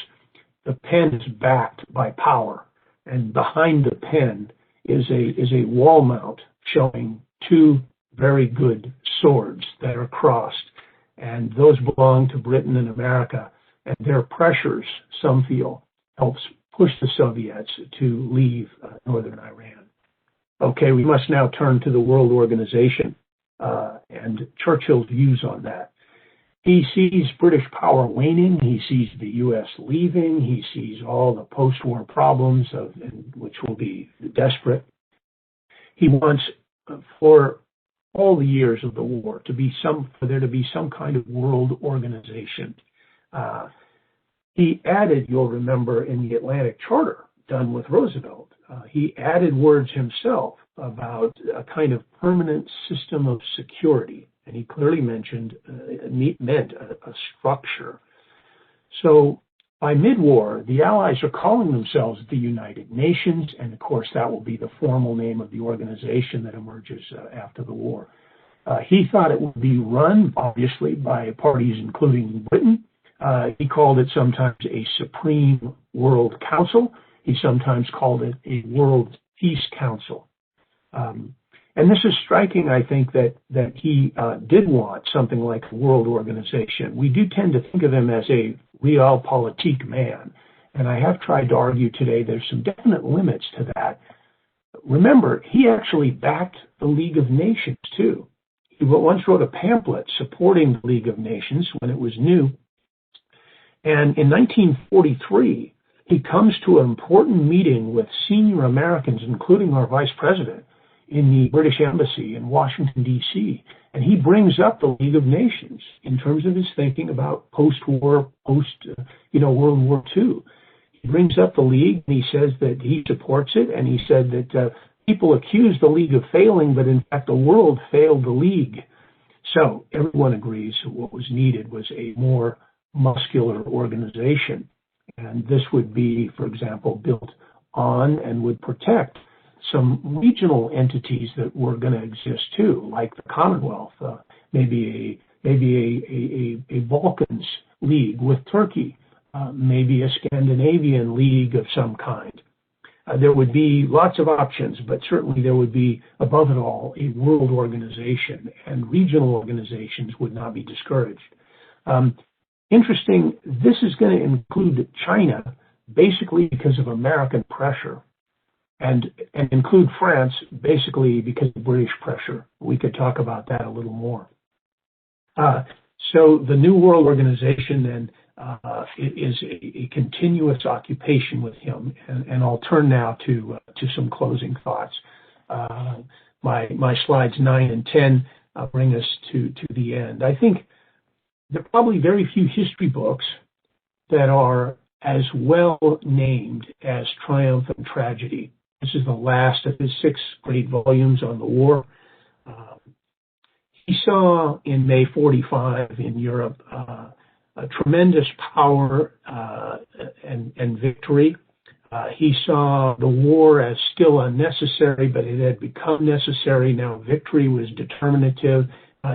the pen is backed by power. And behind the pen is a wall mount showing two very good swords that are crossed. And those belong to Britain and America. And their pressures, some feel, helps push the Soviets to leave northern Iran. Okay, we must now turn to the World Organization and Churchill's views on that. He sees British power waning. He sees the U.S. leaving. He sees all the post-war problems, which will be desperate. He wants, for all the years of the war, for there to be some kind of world organization. He added, you'll remember, in the Atlantic Charter, done with Roosevelt, he added words himself about a kind of permanent system of security, and he clearly meant a structure. So by mid-war, the Allies are calling themselves the United Nations, and of course that will be the formal name of the organization that emerges after the war. He thought it would be run, obviously, by parties including Britain. He called it sometimes a Supreme World Council. He sometimes called it a World Peace Council. And this is striking, I think, that he did want something like a world organization. We do tend to think of him as a realpolitik man. And I have tried to argue today there's some definite limits to that. Remember, he actually backed the League of Nations, too. He once wrote a pamphlet supporting the League of Nations when it was new. And in 1943, He comes to an important meeting with senior Americans, including our vice president, in the British Embassy in Washington, D.C., and he brings up the League of Nations in terms of his thinking about post-war, World War II. He brings up the League, and he says that he supports it, and he said that people accuse the League of failing, but in fact the world failed the League. So everyone agrees what was needed was a more muscular organization. And this would be, for example, built on and would protect some regional entities that were going to exist too, like the Commonwealth, maybe a Balkans League with Turkey, maybe a Scandinavian League of some kind. There would be lots of options, but certainly there would be, above it all, a world organization, and regional organizations would not be discouraged. Interesting, this is going to include China, basically because of American pressure, and include France, basically because of British pressure. We could talk about that a little more. So the New World Organization then is a continuous occupation with him, and I'll turn now to some closing thoughts. My slides 9 and 10 bring us to the end. I think there are probably very few history books that are as well named as Triumph and Tragedy. This is the last of his 6 great volumes on the war. He saw in May 45 in Europe a tremendous power and victory. He saw the war as still unnecessary, but it had become necessary. Now victory was determinative.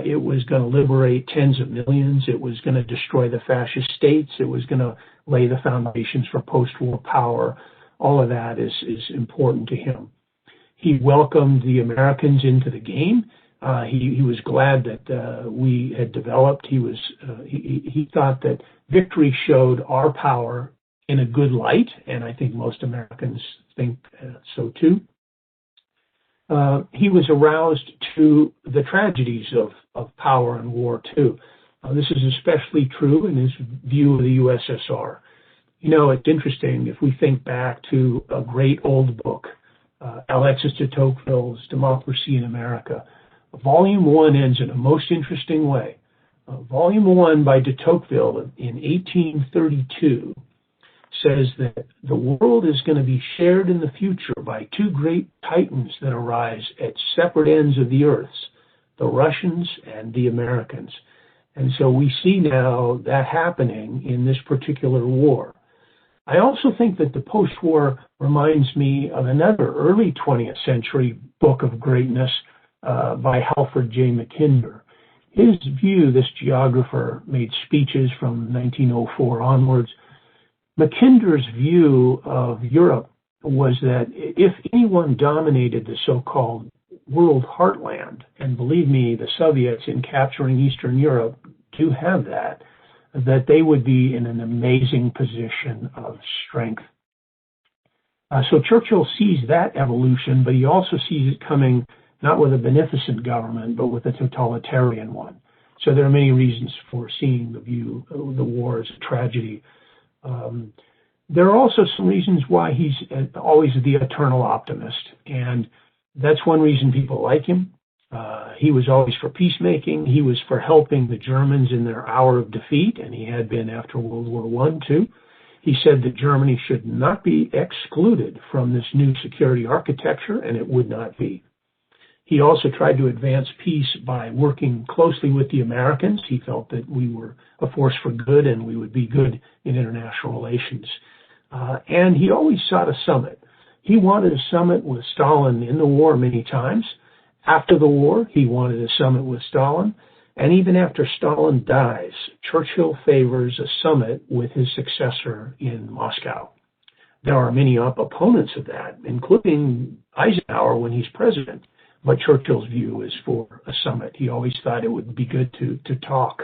It was going to liberate tens of millions. It was going to destroy the fascist states. It was going to lay the foundations for post-war power. All of that is important to him. He welcomed the Americans into the game. He was glad that we had developed. He thought that victory showed our power in a good light, and I think most Americans think so too. He was aroused to the tragedies of power and war too. This is especially true in his view of the USSR. You know, it's interesting if we think back to a great old book, Alexis de Tocqueville's Democracy in America. Volume 1 ends in a most interesting way. Volume 1 by de Tocqueville in 1832 says that the world is going to be shared in the future by 2 great titans that arise at separate ends of the earth, the Russians and the Americans. And so we see now that happening in this particular war. I also think that the post-war reminds me of another early 20th century book of greatness by Halford J. Mackinder. His view, this geographer made speeches from 1904 onwards. Mackinder's view of Europe was that if anyone dominated the so-called world heartland, and believe me, the Soviets in capturing Eastern Europe do have that they would be in an amazing position of strength. So Churchill sees that evolution, but he also sees it coming not with a beneficent government, but with a totalitarian one. So there are many reasons for seeing the view of the war as a tragedy. There are also some reasons why he's always the eternal optimist, and that's one reason people like him. He was always for peacemaking. He was for helping the Germans in their hour of defeat, and he had been after World War I, too. He said that Germany should not be excluded from this new security architecture, and it would not be. He also tried to advance peace by working closely with the Americans. He felt that we were a force for good and we would be good in international relations. And he always sought a summit. He wanted a summit with Stalin in the war many times. After the war, he wanted a summit with Stalin. And even after Stalin dies, Churchill favors a summit with his successor in Moscow. There are many opponents of that, including Eisenhower when he's president. But Churchill's view is for a summit. He always thought it would be good to talk.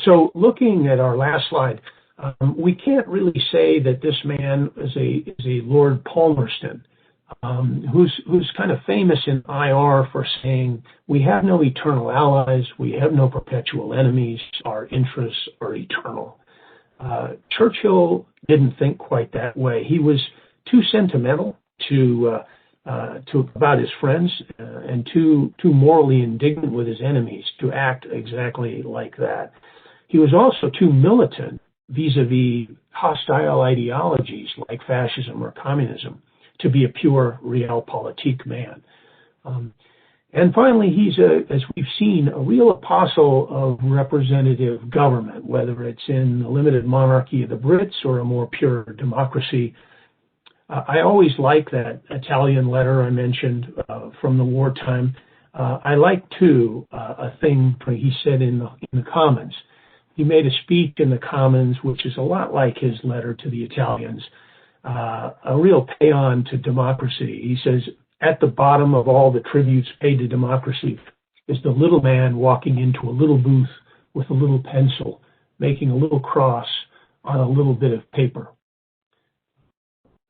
So looking at our last slide, we can't really say that this man is a Lord Palmerston, who's kind of famous in IR for saying, we have no eternal allies, we have no perpetual enemies, our interests are eternal. Churchill didn't think quite that way. He was too sentimental to about his friends and too morally indignant with his enemies to act exactly like that. He was also too militant vis-a-vis hostile ideologies like fascism or communism to be a pure realpolitik man. And finally, he's, as we've seen, a real apostle of representative government, whether it's in the limited monarchy of the Brits or a more pure democracy. I always like that Italian letter I mentioned from the wartime. I like, too, a thing he said in the Commons. He made a speech in the Commons, which is a lot like his letter to the Italians, a real paean to democracy. He says, at the bottom of all the tributes paid to democracy is the little man walking into a little booth with a little pencil, making a little cross on a little bit of paper.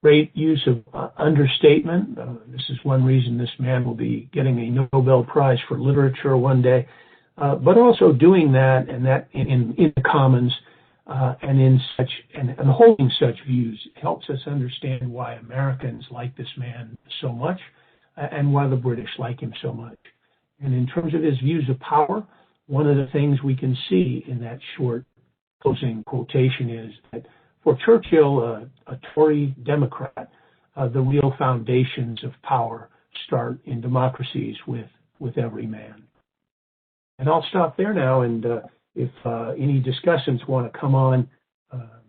Great use of understatement. This is one reason this man will be getting a Nobel Prize for Literature one day. But also doing that and that in the Commons and holding such views helps us understand why Americans like this man so much and why the British like him so much. And in terms of his views of power, one of the things we can see in that short closing quotation is that for Churchill, a Tory Democrat, the real foundations of power start in democracies with every man. And I'll stop there now, and if any discussants want to come on,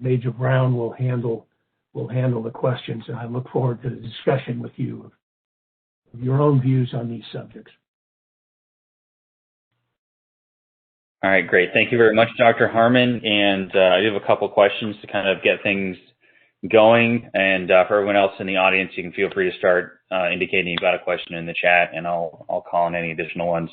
Major Brown will handle the questions, and I look forward to the discussion with you of your own views on these subjects. All right, great. Thank you very much, Dr. Harmon. And I do have a couple questions to kind of get things going. And for everyone else in the audience, you can feel free to start indicating you've got a question in the chat, and I'll call on any additional ones.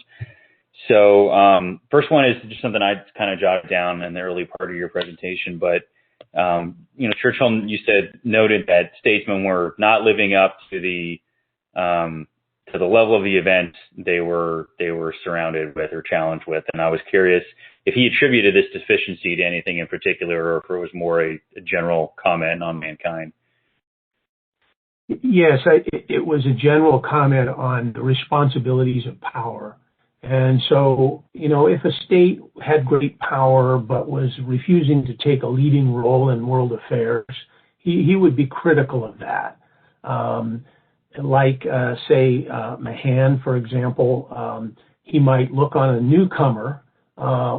So first one is just something I kind of jotted down in the early part of your presentation, but Churchill, you said, noted that statesmen were not living up to the level of the event they were surrounded with or challenged with, and I was curious if he attributed this deficiency to anything in particular, or if it was more a general comment on mankind. Yes, it was a general comment on the responsibilities of power. And so, if a state had great power but was refusing to take a leading role in world affairs, he would be critical of that. Say, Mahan, for example, he might look on a newcomer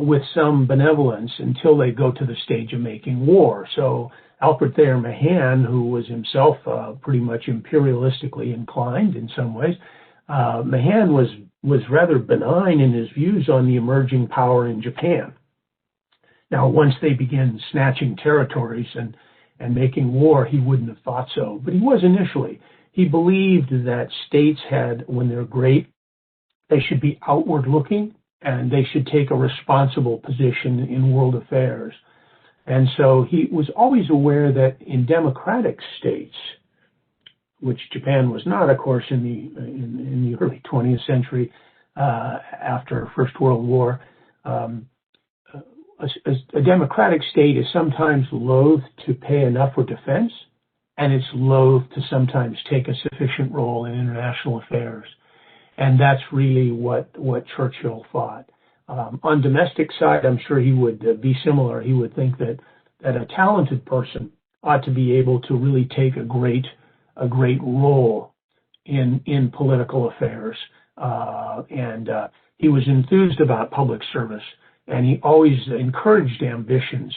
with some benevolence until they go to the stage of making war. So Alfred Thayer Mahan, who was himself pretty much imperialistically inclined in some ways, Mahan was rather benign in his views on the emerging power in Japan. Now, once they begin snatching territories and making war, he wouldn't have thought so, but he was initially. He believed that states when they're great, they should be outward looking and they should take a responsible position in world affairs. And so he was always aware that in democratic states, which Japan was not, of course, in the early 20th century after First World War, a democratic state is sometimes loath to pay enough for defense, and it's loath to sometimes take a sufficient role in international affairs. And that's really what Churchill thought. On domestic side, I'm sure he would be similar. He would think that a talented person ought to be able to really take a great role in political affairs. And he was enthused about public service, and he always encouraged ambitions,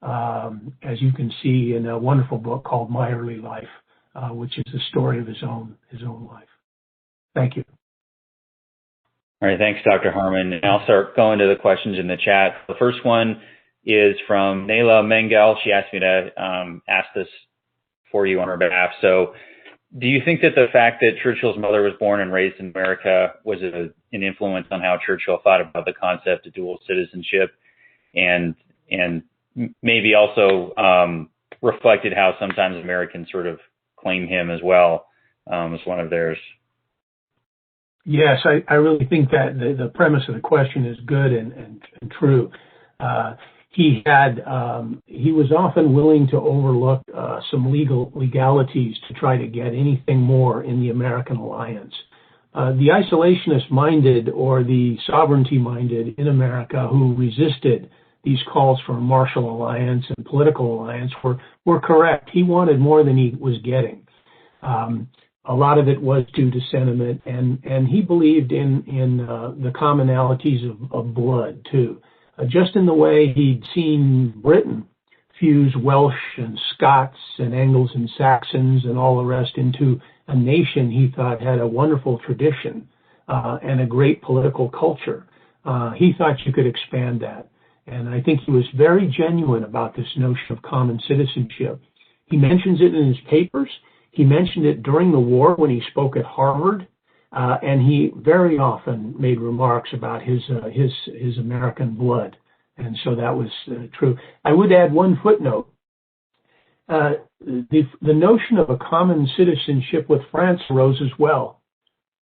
as you can see in a wonderful book called My Early Life, which is the story of his own life. Thank you. All right, thanks, Dr. Harmon. And I'll start going to the questions in the chat. The first one is from Nayla Mengel. She asked me to ask this for you on her behalf. So, do you think that the fact that Churchill's mother was born and raised in America was an influence on how Churchill thought about the concept of dual citizenship, and maybe also reflected how sometimes Americans sort of claim him as well as one of theirs? Yes, I really think that the premise of the question is good and true. he was often willing to overlook some legalities to try to get anything more in the American alliance. The isolationist-minded or the sovereignty-minded in America who resisted these calls for a martial alliance and political alliance were correct. He wanted more than he was getting. A lot of it was due to sentiment, and he believed in the commonalities of blood, too. Just in the way he'd seen Britain fuse Welsh and Scots and Angles and Saxons and all the rest into a nation he thought had a wonderful tradition and a great political culture. He thought you could expand that. And I think he was very genuine about this notion of common citizenship. He mentions it in his papers. He mentioned it during the war when he spoke at Harvard. And he very often made remarks about his American blood, and so that was true. I would add one footnote. The notion of a common citizenship with France arose as well.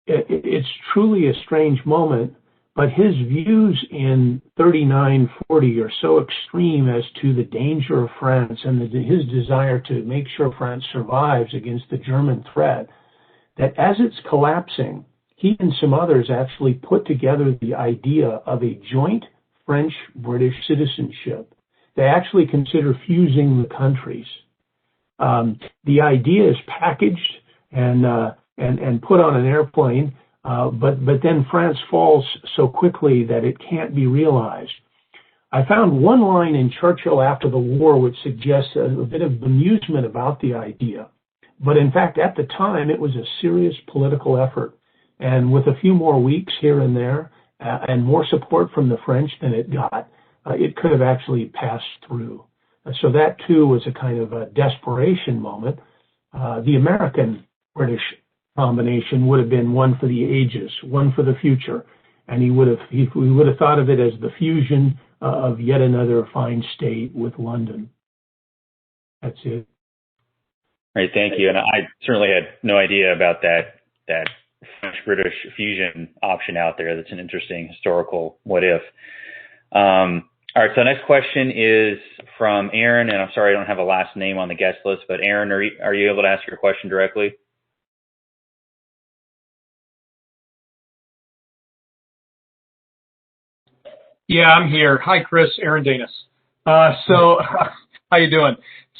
It's truly a strange moment, but his views in 39-40 are so extreme as to the danger of France and his desire to make sure France survives against the German threat, that as it's collapsing, he and some others actually put together the idea of a joint French-British citizenship. They actually consider fusing the countries. The idea is packaged and put on an airplane, but then France falls so quickly that it can't be realized. I found one line in Churchill after the war which suggests a bit of bemusement about the idea. But in fact, at the time, it was a serious political effort. And with a few more weeks here and there and more support from the French than it got, it could have actually passed through. So that, too, was a kind of a desperation moment. The American-British combination would have been one for the ages, one for the future. And we would have thought of it as the fusion of yet another fine state with London. That's it. Right, thank you. And I certainly had no idea about that French-British fusion option out there. That's an interesting historical what if. All right, so the next question is from Aaron, and I'm sorry I don't have a last name on the guest list, but Aaron, are you able to ask your question directly? Yeah, I'm here. Hi, Chris. Aaron Danis. So how you doing?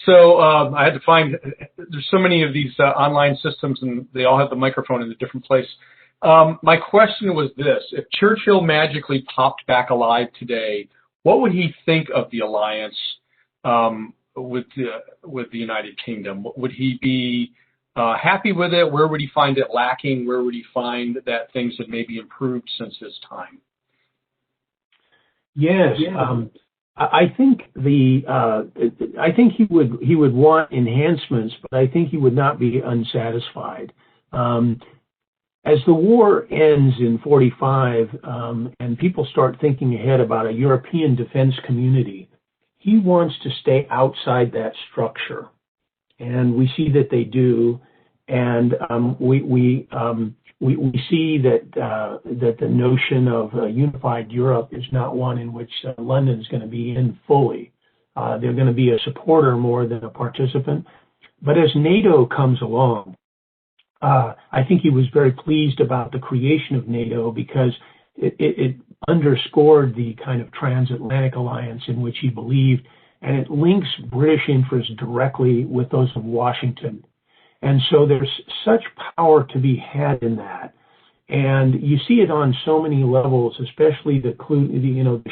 So I had to find, there's so many of these online systems, and they all have the microphone in a different place. My question was this: if Churchill magically popped back alive today, what would he think of the alliance with the United Kingdom? Would he be happy with it? Where would he find it lacking? Where would he find that things had maybe improved since his time? Yes, I think he would want enhancements, but I think he would not be unsatisfied. As the war ends in 45, and people start thinking ahead about a European defense community, he wants to stay outside that structure, and we see that they do. And we see that the notion of a unified Europe is not one in which London is going to be in fully. They're going to be a supporter more than a participant. But as NATO comes along, I think he was very pleased about the creation of NATO because it underscored the kind of transatlantic alliance in which he believed, and it links British interests directly with those of Washington. And so there's such power to be had in that. And you see it on so many levels, especially the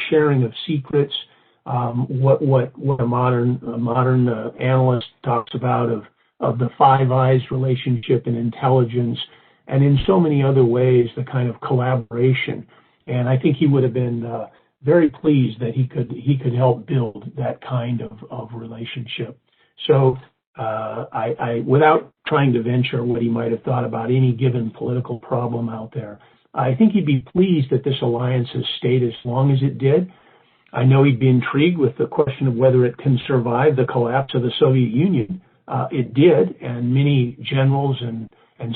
sharing of secrets, what a modern analyst talks about of the Five Eyes relationship and intelligence, and in so many other ways, the kind of collaboration. And I think he would have been very pleased that he could help build that kind of relationship. So I without trying to venture what he might have thought about any given political problem out there, I think he'd be pleased that this alliance has stayed as long as it did. I know he'd be intrigued with the question of whether it can survive the collapse of the Soviet Union. It did, and many generals and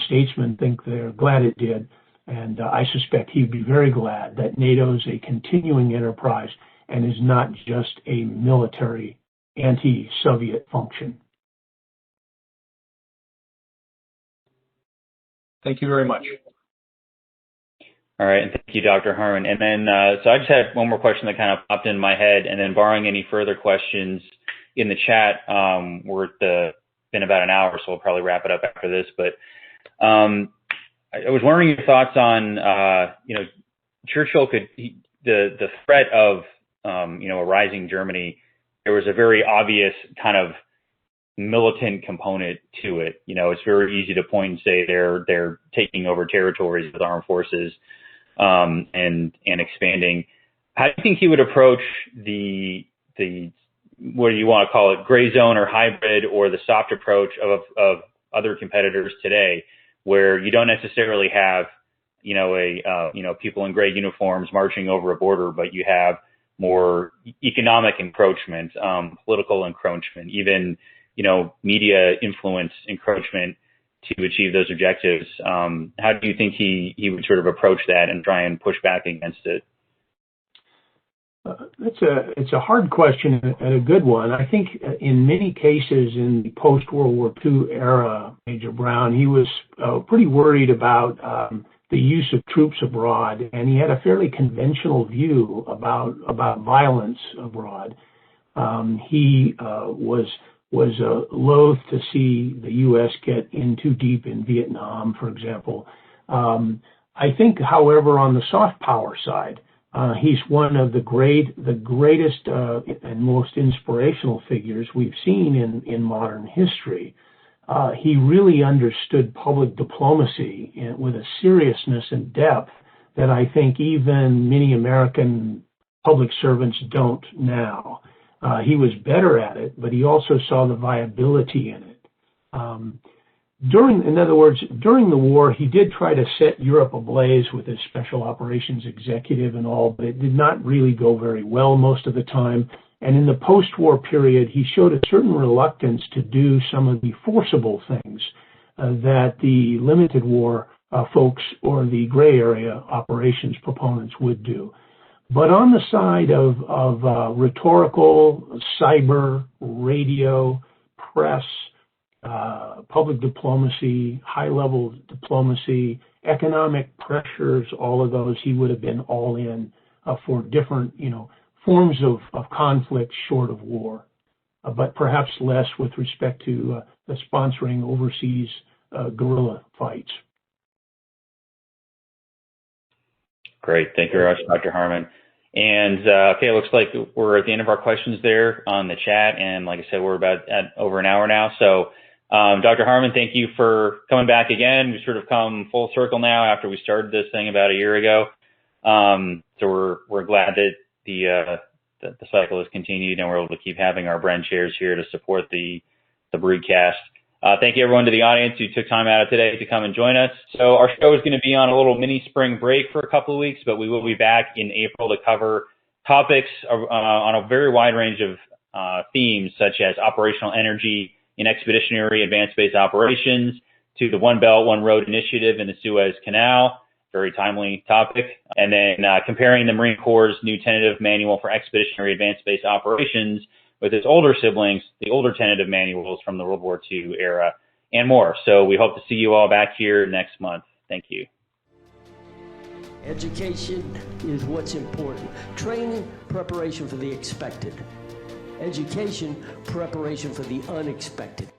statesmen think they're glad it did. And I suspect he'd be very glad that NATO is a continuing enterprise and is not just a military anti-Soviet function. Thank you very much. All right, and thank you, Dr. Harmon. And then, so I just had one more question that kind of popped in my head, and then barring any further questions in the chat, we're been about an hour, so we'll probably wrap it up after this. But I was wondering your thoughts on, Churchill the threat of, a rising Germany. There was a very obvious kind of militant component to it. It's very easy to point and say they're taking over territories with armed forces, and expanding. How do you think he would approach the what do you want to call it, gray zone or hybrid, or the soft approach of other competitors today, where you don't necessarily have people in gray uniforms marching over a border, but you have more economic encroachment, political encroachment, even media influence encroachment to achieve those objectives. How do you think he would sort of approach that and try and push back against it? It's a hard question and a good one. I think in many cases in the post-World War II era, Major Brown, he was pretty worried about the use of troops abroad, and he had a fairly conventional view about violence abroad. He was loath to see the U.S. get in too deep in Vietnam, for example. I think, however, on the soft power side, he's one of the greatest and most inspirational figures we've seen in modern history. He really understood public diplomacy with a seriousness and depth that I think even many American public servants don't now. He was better at it, but he also saw the viability in it. In other words, during the war, he did try to set Europe ablaze with his special operations executive and all, but it did not really go very well most of the time. And in the post-war period, he showed a certain reluctance to do some of the forcible things that the limited war folks or the gray area operations proponents would do. But on the side of rhetorical, cyber, radio, press, public diplomacy, high-level diplomacy, economic pressures, all of those, he would have been all in for different, forms of conflict short of war, but perhaps less with respect to sponsoring overseas guerrilla fights. Great. Thank you very much, Dr. Harmon. And okay, it looks like we're at the end of our questions there on the chat. And like I said, we're about at over an hour now. So Dr. Harmon, thank you for coming back again. We've sort of come full circle now after we started this thing about a year ago. So we're glad that the cycle has continued and we're able to keep having our Bren chairs here to support the broadcast. Thank you everyone to the audience who took time out of today to come and join us. So our show is going to be on a little mini spring break for a couple of weeks, but we will be back in April to cover topics on a very wide range of themes, such as operational energy in expeditionary advanced space operations, to the One Belt, One Road initiative in the Suez Canal, very timely topic, and then comparing the Marine Corps' new tentative manual for expeditionary advanced space operations with its older siblings, the older tentative manuals from the World War II era, and more. So we hope to see you all back here next month. Thank you. Education is what's important. Training, preparation for the expected. Education, preparation for the unexpected.